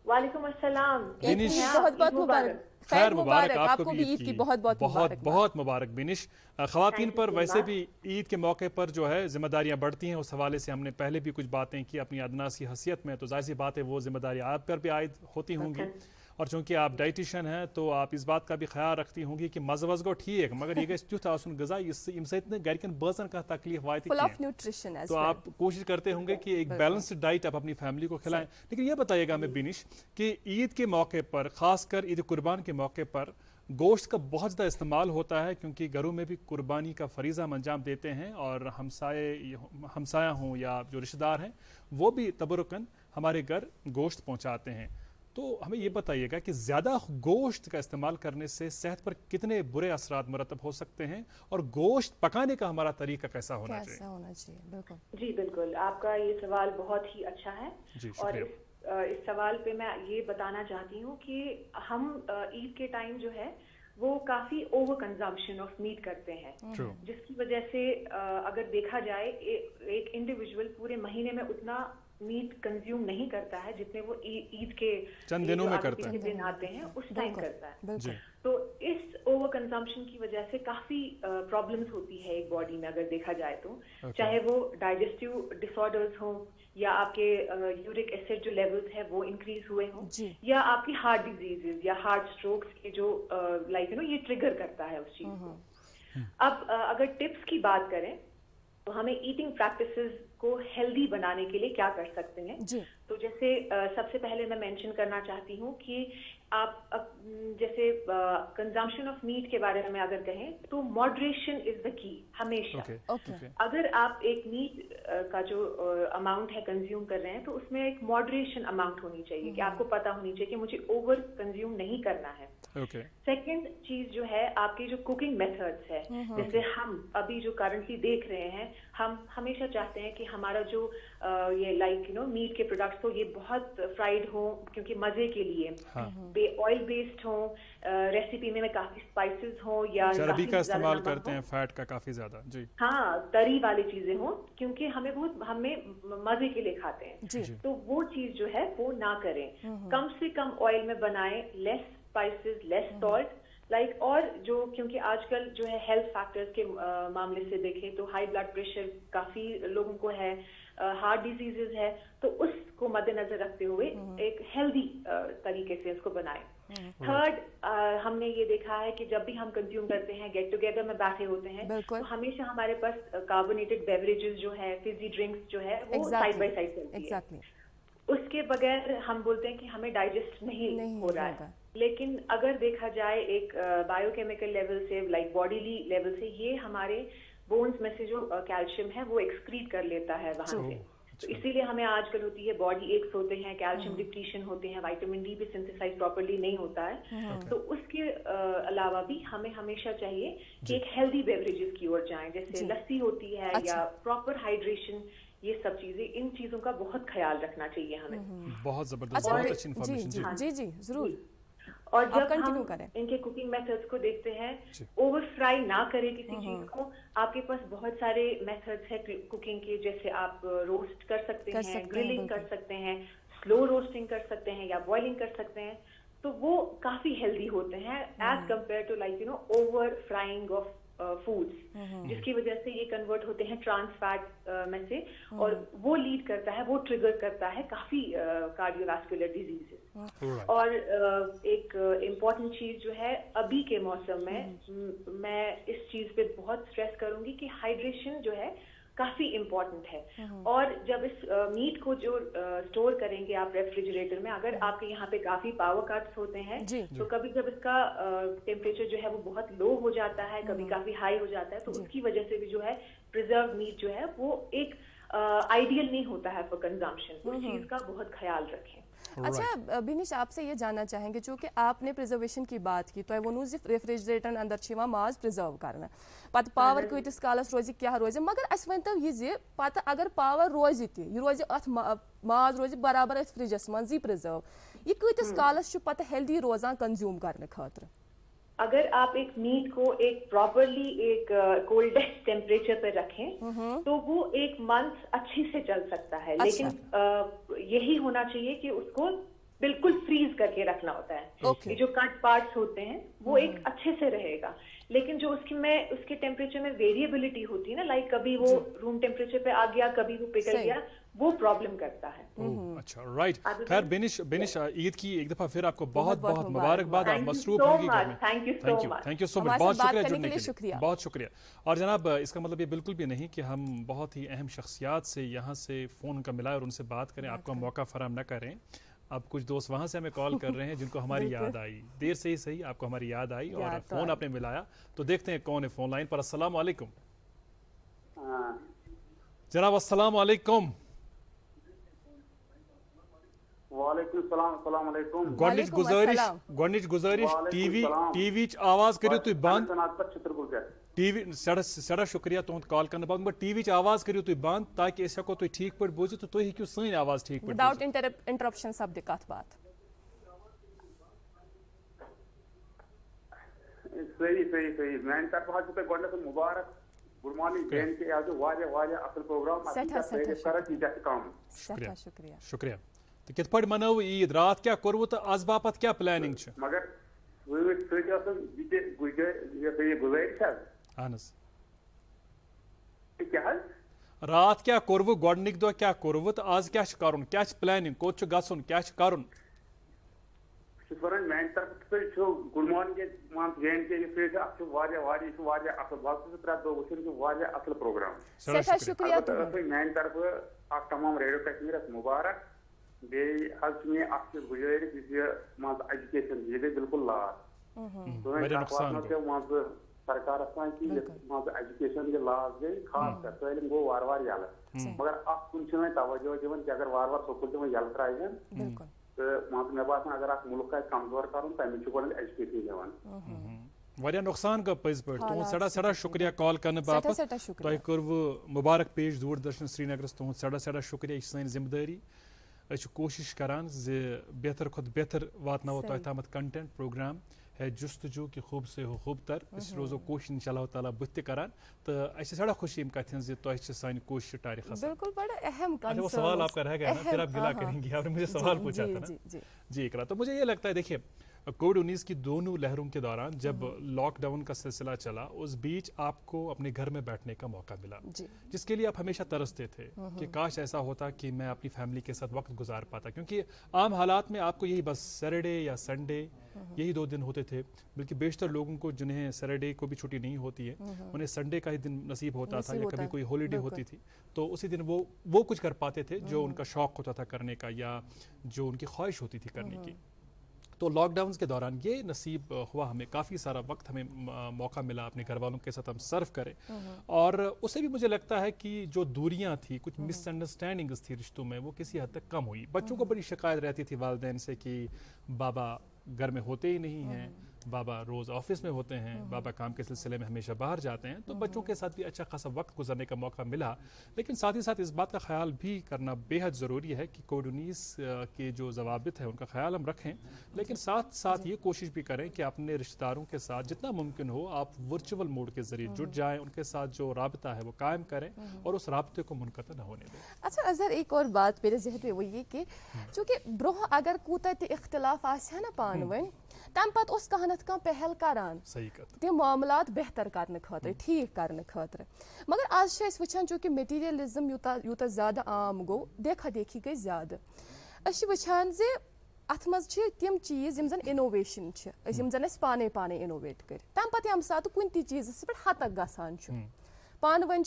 وعلیکم السلام. بہت بہت مبارک. خیر مبارک آپ کو بھی عید کی بہت مبارک. بینش, خواتین پر ویسے بھی عید کے موقع پر جو ہے ذمہ داریاں بڑھتی ہیں. اس حوالے سے ہم نے پہلے بھی کچھ باتیں کی اپنی ادناس کی حیثیت میں, تو ظاہر سی بات ہے وہ ذمہ داریاں آپ پر بھی عائد ہوتی ہوں گی. اور چونکہ آپ ڈائٹیشن ہیں تو آپ اس بات کا بھی خیال رکھتی ہوں گی کہ مزہ وز گو ٹھیک مگر یہ گژھِ تیُتھ آسُن غذا ییٚمہِ سۭتۍ گرکٮ۪ن بٲژن کانٛہہ تکلیف واتہِ کینٛہہ. تو آپ کوشش کرتے ہوں گے کہ ایک بیلنسڈ ڈائٹ آپ اپنی فیملی کو کھلائیں. لیکن یہ بتائیے گا ہمیں بینش کہ عید کے موقع پر, خاص کر عید قربان کے موقع پر, گوشت کا بہت زیادہ استعمال ہوتا ہے کیونکہ گھروں میں بھی قربانی کا فریضہ ہم انجام دیتے ہیں اور ہمسایہ ہوں یا جو رشتہ دار ہیں وہ بھی تبرکاً ہمارے گھر گوشت پہنچاتے ہیں. تو ہمیں یہ بتائیے گا کہ زیادہ گوشت کا استعمال کرنے سے صحت پر کتنے برے اثرات مرتب ہو سکتے ہیں اور گوشت پکانے کا ہمارا طریقہ کیسا ہونا چاہیے؟ جی بالکل, آپ کا یہ سوال بہت ہی اچھا ہے. اور اس سوال پہ میں یہ بتانا چاہتی ہوں کہ ہم عید کے ٹائم جو ہے وہ کافی اوور کنزمپشن آف میٹ کرتے ہیں, جس کی وجہ سے اگر دیکھا جائے ایک انڈیویجول پورے مہینے میں اتنا میٹ کنزیوم نہیں کرتا ہے جتنے وہ عید کے چند دنوں میں کرتا ہے, دن آتے ہیں اس ٹائم کرتا ہے. تو اس اوور کنزمپشن کی وجہ سے کافی پرابلمس ہوتی ہے ایک باڈی میں اگر دیکھا جائے تو, چاہے وہ ڈائجسٹیو ڈس آرڈرز ہوں یا آپ کے یورک ایسڈ جو لیولز ہیں وہ انکریز ہوئے ہوں یا آپ کی ہارٹ ڈیزیزز یا ہارٹ اسٹروکس کے جو لائک یہ ٹریگر کرتا ہے اس چیز کو. اب اگر ٹپس کی بات کریں تو ہمیں ایٹنگ پریکٹسز کو ہیلدی بنانے کے لیے کیا کر سکتے ہیں. تو جیسے سب سے پہلے میں مینشن کرنا چاہتی ہوں کہ آپ جیسے کنزمپشن آف میٹ کے بارے میں اگر کہیں تو ماڈریشن از دا کی ہمیشہ. اگر آپ ایک میٹ کا جو اماؤنٹ ہے کنزیوم کر رہے ہیں تو اس میں ایک ماڈریشن اماؤنٹ ہونی چاہیے کہ آپ کو پتا ہونی چاہیے کہ مجھے اوور کنزیوم نہیں کرنا ہے. سیکنڈ چیز جو ہے آپ کی جو کوکنگ میتھڈس ہے, جیسے ہم ابھی جو کرنٹلی دیکھ رہے ہیں, ہم ہمیشہ چاہتے ہیں کہ ہمارا جو یہ لائک میٹ کے پروڈکٹس تو یہ بہت فرائیڈ ہوں کیونکہ مزے کے لیے, آئل بیسڈ ہوں, ریسیپی میں کافی اسپائسز ہوں یا چربی کا استعمال کرتے ہیں, فیٹ کا کافی زیادہ, ہاں تری والی چیزیں ہوں کیونکہ ہمیں مزے کے لیے کھاتے ہیں. تو وہ چیز جو ہے وہ نہ کریں, کم سے کم آئل میں بنائیں, لیس اسپائسز, لیس سالٹ لائک. اور جو کیونکہ آج کل جو ہے ہیلتھ فیکٹرز کے معاملے سے دیکھیں تو ہائی بلڈ پریشر کافی لوگوں کو ہے, ہارٹ ڈیزیزز ہے, تو اس को मद्देनजर रखते हुए एक हेल्दी तरीके से इसको बनाएं। थर्ड, हमने ये देखा है कि जब भी हम कंज्यूम करते हैं, गेट टुगेदर में बैठे होते हैं, तो हमेशा हमारे पास कार्बोनेटेड बेवरेजेस जो है, फिजी ड्रिंक्स जो है, वो साइड बाय साइड चलती है। उसके बगैर हम बोलते हैं कि हमें डाइजेस्ट नहीं हो रहा है। लेकिन अगर देखा जाए एक बायोकेमिकल लेवल से, लाइक बॉडीली लेवल से, ये हमारे बोन्स में से जो कैल्शियम है वो एक्सक्रीट कर लेता है वहां से। तो इसीलिए हमें आजकल होती है बॉडी एक्स होते हैं, कैल्शियम डिप्लीशन होते हैं, विटामिन डी भी सिंथेसाइज प्रॉपर्ली नहीं होता है। तो उसके अलावा भी हमें हमेशा चाहिए कि एक हेल्दी बेवरेजेस की ओर जाएं, जैसे लस्सी होती है या प्रॉपर हाइड्रेशन, ये सब चीजें, इन चीजों का बहुत ख्याल रखना चाहिए हमें। बहुत जबरदस्त, बहुत अच्छी इंफॉर्मेशन। जी जी जरूर। और जब हम इनके कुकिंग मेथड्स को देखते हैं, ओवर फ्राई ना करें किसी चीज को। आपके पास बहुत सारे मेथड्स हैं कुकिंग के, जैसे आप रोस्ट कर सकते हैं, ग्रिलिंग कर सकते हैं, स्लो रोस्टिंग कर सकते हैं या बॉइलिंग कर सकते हैं। तो वो काफी हेल्दी होते हैं as compare to like over frying of foods, जिसकी वजह से ये कन्वर्ट होते हैं ट्रांस फैट में से, और वो लीड करता है, वो ट्रिगर करता है काफी कार्डियोवैस्कुलर डिजीजेस। और एक इम्पॉर्टेंट चीज जो है अभी के मौसम में, मैं इस चीज पे बहुत स्ट्रेस करूंगी कि हाइड्रेशन जो है काफी इम्पोर्टेंट है। और जब इस मीट को जो स्टोर करेंगे आप रेफ्रिजरेटर में, अगर आपके यहाँ पे काफी पावर कट्स होते हैं, तो कभी जब इसका टेम्परेचर जो है वो बहुत लो हो जाता है, कभी काफी हाई हो जाता है, तो उसकी वजह से भी जो है प्रिजर्व मीट जो है वो एक आइडियल नहीं होता है फॉर कंजम्पशन। उस चीज का बहुत ख्याल रखें। अच्छा बिनिश, आपसे ये जानना चाहेंगे, चूँकि आपने प्रिजर्वेशन की बात की, तो वो रेफ्रिजरेटर अंदर माज प्रिजर्व करना, पत पावर कतिस कालस रोज क्या रोज, मगर अस वनतो ये पत अगर पावर रोज यह रोज अत माज रोज बराबर अथ फ्रिजस मज यह प्रिजर्व, यह कतिस कालस पत हेल्दी रोजान कंज्यूम करने खातिर? अगर आप एक मीट को एक प्रॉपरली एक कोल्डेस्ट टेम्परेचर पे रखें तो वो एक मंथ अच्छी से चल सकता है। लेकिन यही होना चाहिए कि उसको बिल्कुल फ्रीज करके रखना होता है। ये जो कट पार्ट्स होते हैं वो एक अच्छे से रहेगा, लेकिन जो उसके टेम्परेचर में वेरिएबिलिटी होती है ना, लाइक कभी वो रूम टेम्परेचर पे आ गया, कभी वो पिघल गया, वो प्रॉब्लम करता है। अच्छा, राइट। खैर बिनिश, ईद की एक दफा फिर आपको बहुत बहुत मुबारकबाद। आप मसरूफ होंगी घर में। थैंक यू सो मच, बहुत शुक्रिया जुड़ने के लिए, बहुत शुक्रिया। और जनाब, इसका मतलब ये बिल्कुल भी नहीं कि हम बहुत ही अहम शख्सियात से यहाँ से फ़ोन का मिलाए और उनसे बात करें, आपको मौका फराहम न करें। अब कुछ दोस्त वहाँ से हमें कॉल कर रहे हैं जिनको हमारी याद आई, देर से ही सही आपको हमारी याद आई और फ़ोन आपने मिलाया, तो देखते हैं कौन है फ़ोन लाइन पर। अस्सलाम वालेकुम जनाब, अस्सलाम वालेकुम। गोडनिच गुजारिश टीवी आवाज करियो तुम बंद, टीवी सड़ा शुक्रिया तुहद कॉल करने बाद, मगर टीवी आवाज करियो तुम बंद ताकि अस हेको तुम ठीक पे बोजित, तो तुम हेकियो सनी आवाज ठीक पे विदाउट इंटरप्शन सब्द कथ बात। सही सही सही मैन तरफ पे गोडनस मुबारक, गुड मॉर्निंग जैन के आज वाजे वाजे असल प्रोग्राम शुक्रिया शुक्रिया शुक्रिया। तो कित पड़ मनव ईद, रात क्या करवु तो आज बापत क्या प्लानिंग छ? मगर रात क्या करवु, गोडनिक दो क्या करवु तो आज क्या करुन, क्या प्लानिंग, कोच गसुन, क्या करुन? मैन तरफ गुड मॉर्निंग मान जैन के वाजे वाजे वाजे असल बात त्रा दो वचन वाजे असल प्रोग्राम। शुक्रिया मैन तरफ तमाम रेडियो कश्मीर मुबारक। गुजारिश एजुकेशन ये गई बिल्कुल लाज सरकार एजुकेशन के लाज गई, खास कर तैलीम गो वार वार यल, मगर कुन तवज्जो दिवन कि अगर वार वार स्कूल तम यल त्राइन तो मे बासान अगर मुल्क कमजोर कर तमिक गोड एजुकेशन दिवान नुकसान गो पज पे। तुद सड़ा सड़ा शुक्रिया कॉल करने बापत, तुह कर्व मुबारक पेश दूरदर्शन श्रीनगर, तुद सड़ा सड़ा शुक्रिया, यह सन जिम्मेदारी। कोशिश करान बेहतर खुद बेहतर वातनावो तह तामत कंटेंट प्रोग्राम है जुस्तजू कि खूब से हो खूब तर, रोजो कोशिश इंशाअल्लाह ताला बुत करान, तो ऐसे सड़ा खुशी इम कथन सानी कोशिश तारीख बिल्कुल बड़ा अहम कंसर्न। वो सवाल आपका रह गया ना, फिर आप गिला करेंगे, आपने मुझे सवाल पूछा था ना जी इकरा। तो मुझे ये लगता है, देखिए कोविड-19 की दोनों लहरों के दौरान जब लॉकडाउन का सिलसिला चला, उस बीच आपको अपने घर में बैठने का मौका मिला, जिसके लिए आप हमेशा तरसते थे कि काश ऐसा होता कि मैं अपनी फैमिली के साथ वक्त गुजार पाता, क्योंकि आम हालात में आपको यही बस सैटरडे या संडे यही 2 दिन होते थे, बल्कि बेशतर लोगों को जिन्हें सैटरडे को भी छुट्टी नहीं होती है उन्हें संडे का ही दिन नसीब होता था, या कभी कोई हॉलीडे होती थी तो उसी दिन वो कुछ कर पाते थे जो उनका शौक होता था करने का या जो उनकी ख्वाहिश होती थी करने की। तो लॉकडाउन के दौरान ये नसीब हुआ हमें, काफ़ी सारा वक्त हमें मौका मिला अपने घर वालों के साथ हम सर्व करें, और उससे भी मुझे लगता है कि जो दूरियां थी, कुछ मिसअंडरस्टैंडिंग्स थी रिश्तों में, वो किसी हद तक कम हुई। बच्चों को बड़ी शिकायत रहती थी वालिदैन से कि बाबा घर में होते ही नहीं हैं, बाबा रोज़ ऑफिस में होते हैं, बाबा काम के सिलसिले में हमेशा बाहर जाते हैं, तो बच्चों के साथ भी अच्छा खासा वक्त गुजरने का मौका मिला। लेकिन साथ ही साथ इस बात का ख्याल भी करना बेहद ज़रूरी है कि कोविड-19 के जो ज़वाबित है उनका ख्याल हम रखें, लेकिन साथ साथ ये कोशिश भी करें कि अपने रिश्तेदारों के साथ जितना मुमकिन हो आप वर्चुअल मोड के ज़रिए जुड़ जाएँ, उनके साथ जो राबता है वो कायम करें और उस राबते को मुनक़ता न होने दें। अच्छा अज़हर, एक और बात मेरे ज़हन में वो ये कि चूँकि ब्रोह अगर कूता ते इख्तिलाफ आसे ना पानवन तम पत उस कहनत का पहल करान तम मामलात बेहतर करने खातिर, ठीक करने खातिर, मगर आज वुचान चूँकि मटीरियलिज्म यूता ज़्यादा आम गो, देखा देखी गई ज़्यादा, वुचान जे अथ मज तम चीज़ यम जन इनोवेशन यम जन पाने पाने इनोवेट कर, तम पत यम सात कुन ती चीज़ पे हतक गसान पान वन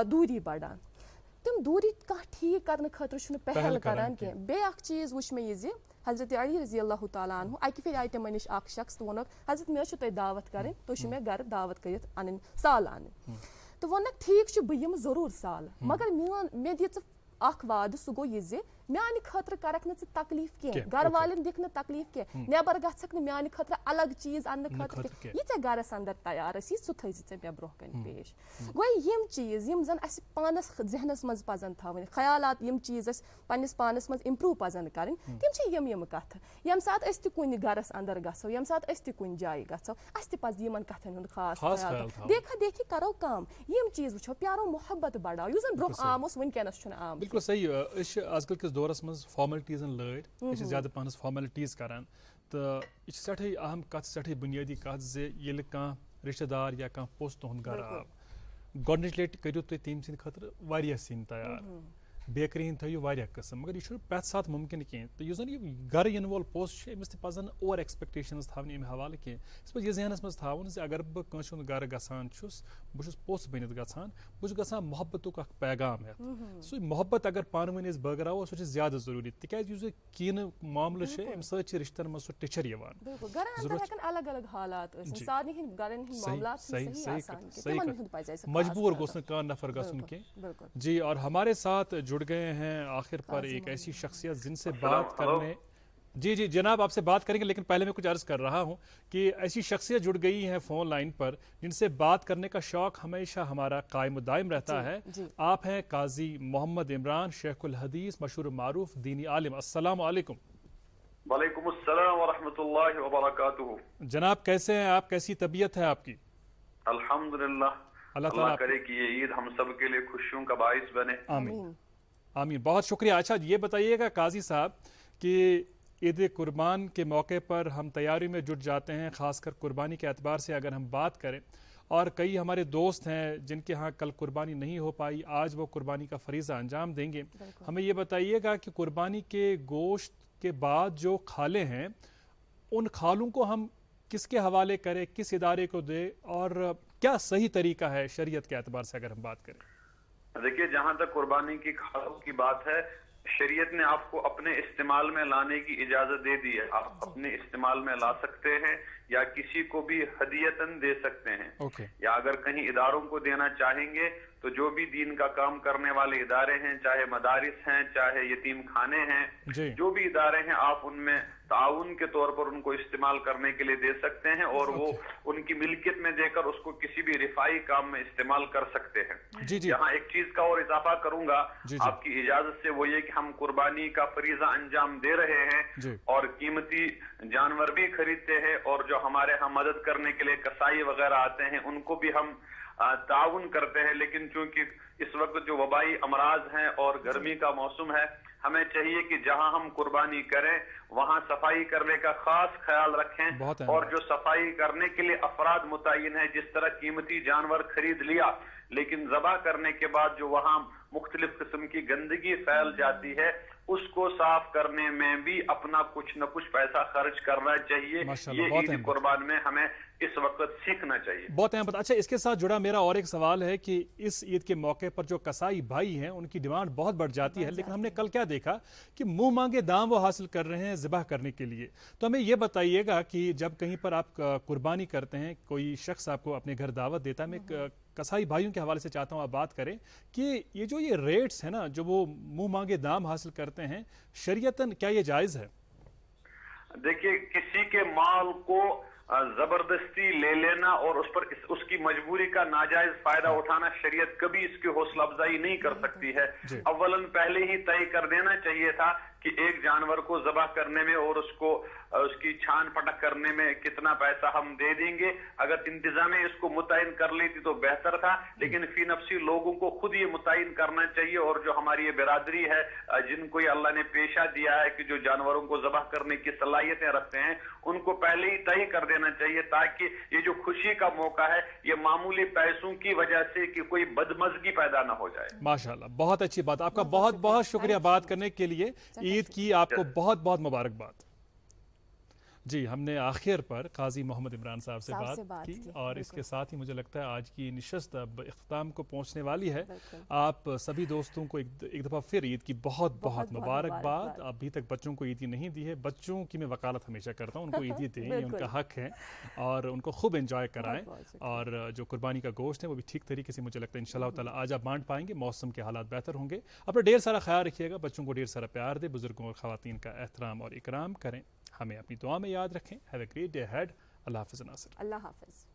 दूरी बढ़ान, तम दूरी कह ठीक करने खातिर पहल करान कह। बे चीज़ वुच मे ये हज़रत अली रज़ी अल्लाह तआला अन्हु अकि फिर आये मे निश अख शख्स तो वोनक हज़रत मे तुम दावत करें, तुम मे घर दावत कर अन साल अन, तो वोनक ठीक बह यम जरूर साल, मगर मे दिच अख वाद सह गो ये म्यान खतर करक न तकलीफ कह, घर वालन दिख न तकलीफ कह, नेबर गक न म्यान खतर अलग चीज अन्न खतर ये घरस अंदर तैयार सह थी मे ब्रोह कन पेश। गो यम चीज यम जन अस पानस जहनस मज पजन थवन, ख्यालात यम चीज पन्निस पानस मज इम्प्रूव पजन कर, तम यम कथ यम सात अस कुन घरस अंदर गो, यम सात अस कुन जाय गो, अस पज यमन कथन हुंद खास ख्याल, देखा देखी करो काम, यम चीज वुचो, प्यारो मोहब्बत बढ़ाओ, यु जन ब्रोह आम वनकनस आम। बिल्कुल सही, आजकल किस दौरस मज फॉर्मेलिटीज़ लड़ ज़्यादा पहनस फॉर्मेलिटीज़ करान, तो यह सठे अहम कथ, सठे बुनियादी कथ जे ये रिश्तेदार या कह पोस तुंद घर आव, गोडनिच लट करियो तुम तम सद खतर वारिया सिन तैयार, बेकरी हंद थो वारिया किस्म, मगर यह प्रत सात मुमकिन कह, तो यह जन यह घर इन वोल पोस अमिस पजन ओवर एक्सपेक्टेशंस थवन अमे हवाले कह, इस पे जहनस मज थवन अगर बह कंस घर गसान बहुत पोस बनित गसान, बहुत गसान मोहब्बतुक पैगाम है, सो मोहब्बत अगर पान वन बगराव सह ज्यादा जरूरी, तिज कीन मामल अम रिश्तन मज सह टिचर अलग अलग हालात मजबूर गोस कह नफर गसन कह जी। और हमारे साथ जुड़ गए हैं आखिर पर एक ऐसी शख्सियत जिनसे बात करने, जी जी जनाब आपसे बात करेंगे, लेकिन पहले मैं कुछ अर्ज कर रहा हूं कि ऐसी शख्सियत जुड़ गई है फोन लाइन पर जिनसे बात करने का शौक हमेशा हमारा कायम दायम रहता है। आप हैं काजी मोहम्मद इमरान शेखुल हदीस, मशहूर मारूफ दीनी आलिम। अस्सलाम वालेकुम। वालेकुम अस्सलाम व रहमतुल्लाहि व बरकातुहू। जनाब कैसे हैं आप, कैसी तबीयत है आपकी? अल्हम्दुलिल्लाह, अल्लाह करे कि ये ईद हम सब के लिए खुशियों का बाइस बने। आमीन आमीन, बहुत शुक्रिया। अच्छा ये बताइएगा काजी साहब कि ईद कुर्बान के मौके पर हम तैयारी में जुट जाते हैं, ख़ासकर कुर्बानी के एतबार से अगर हम बात करें, और कई हमारे दोस्त हैं जिनके यहाँ कल कुर्बानी नहीं हो पाई, आज वो कुर्बानी का फरीज़ा अंजाम देंगे। हमें ये बताइएगा कि कुर्बानी के गोश्त के बाद जो खाले हैं उन खालों को हम किसके हवाले करें, किस इदारे को दे, और क्या सही तरीका है शरीयत के एतबार से अगर हम बात करें? देखिए, जहां तक कुर्बानी की खालों की बात है, शरीयत ने आपको अपने इस्तेमाल में लाने की इजाजत दे दी है। आप अपने इस्तेमाल में ला सकते हैं या किसी को भी हदियतन दे सकते हैं, या अगर कहीं इदारों को देना चाहेंगे तो जो भी दीन का काम करने वाले इदारे हैं, चाहे मदारिस हैं, चाहे यतीम खाने हैं, जो भी इदारे हैं, आप उनमें ताउन के तौर पर उनको इस्तेमाल करने के लिए दे सकते हैं, और वो उनकी मिल्कियत में देकर उसको किसी भी रिफाई काम में इस्तेमाल कर सकते हैं। यहाँ एक चीज का और इजाफा करूंगा आपकी इजाजत से, वो ये कि हम कुर्बानी का फरीजा अंजाम दे रहे हैं और कीमती जानवर भी खरीदते हैं, और जो हमारे यहाँ मदद करने के लिए कसाई वगैरह आते हैं उनको भी हम ताउन करते हैं। लेकिन चूंकि इस वक्त जो वबाई अमराज हैं और गर्मी का मौसम है, ہمیں چاہیے کہ جہاں ہم قربانی کریں وہاں صفائی کرنے کا خاص خیال رکھیں، اور جو صفائی کرنے کے لیے افراد متعین ہیں، جس طرح قیمتی جانور خرید لیا لیکن ذبح کرنے کے بعد جو وہاں مختلف قسم کی گندگی پھیل جاتی ہے، اس کو صاف کرنے میں بھی اپنا کچھ نہ کچھ پیسہ خرچ کرنا چاہیے. یہ عید قربان میں ہمیں اس وقت سیکھنا چاہیے. بہت اہم بات. اچھا، اس کے ساتھ جڑا میرا اور ایک سوال ہے کہ اس عید کے موقع پر جو کسائی بھائی ہیں ان کی ڈیمانڈ بہت بڑھ جاتی ہے، لیکن ہم نے کل کیا دیکھا کہ منہ مانگے دام وہ حاصل کر رہے ہیں ذبح کرنے کے لیے. تو ہمیں یہ بتائیے گا کہ جب کہیں پر آپ قربانی کرتے ہیں، کوئی شخص آپ کو اپنے گھر دعوت دیتا ہے، میں کسائی بھائیوں کے حوالے سے چاہتا ہوں آپ بات کریں کہ یہ ریٹس ہیں نا جو وہ منہ مانگے دام حاصل کرتے ہیں، شریعتاً کیا یہ جائز ہے؟ دیکھیے، کسی کے مال کو زبردستی لے لینا اور اس پر اس کی مجبوری کا ناجائز فائدہ اٹھانا شریعت کبھی اس کی حوصلہ افزائی نہیں کر سکتی ہے. اولاً پہلے ہی طے کر دینا چاہیے تھا کہ ایک جانور کو ذبح کرنے میں اور اس کی چھان پٹک کرنے میں کتنا پیسہ ہم دے دیں گے. اگر انتظامیہ اس کو متعین کر لیتی تو بہتر تھا، لیکن فی نفسی لوگوں کو خود یہ متعین کرنا چاہیے. اور جو ہماری یہ برادری ہے جن کو یہ اللہ نے پیشہ دیا ہے کہ جو جانوروں کو ذبح کرنے کی صلاحیتیں رکھتے ہیں، ان کو پہلے ہی طے کر دینا چاہیے تاکہ یہ جو خوشی کا موقع ہے یہ معمولی پیسوں کی وجہ سے کہ کوئی بدمزگی پیدا نہ ہو جائے. ماشاءاللہ، بہت اچھی بات. آپ کا بہت بہت شکریہ بات کرنے کے لیے. عید کی آپ کو بہت بہت مبارکباد. جی، ہم نے آخر پر قاضی محمد عمران صاحب سے بات کی اور اس کے ساتھ ہی مجھے لگتا ہے آج کی نشست اب اختتام کو پہنچنے والی ہے. آپ سبھی دوستوں کو ایک دفعہ پھر عید کی بہت بہت مبارکباد. ابھی تک بچوں کو عیدی نہیں دی ہے، بچوں کی میں وکالت ہمیشہ کرتا ہوں، ان کو عیدی دیں، یہ ان کا حق ہے اور ان کو خوب انجوائے کرائیں. اور جو قربانی کا گوشت ہے وہ بھی ٹھیک طریقے سے مجھے لگتا ہے انشاءاللہ تعالیٰ آج آپ بانٹ پائیں گے. موسم کے حالات بہتر ہوں گے. اپنا ڈھیر سارا خیال رکھیے گا، بچوں کو ڈھیر سارا پیار دیں، بزرگوں اور خواتین کا احترام اور اکرام کریں. ہمیں اپنی دعا میں یاد رکھیں. Have a great day ahead. اللہ حافظ ناصر. اللہ حافظ.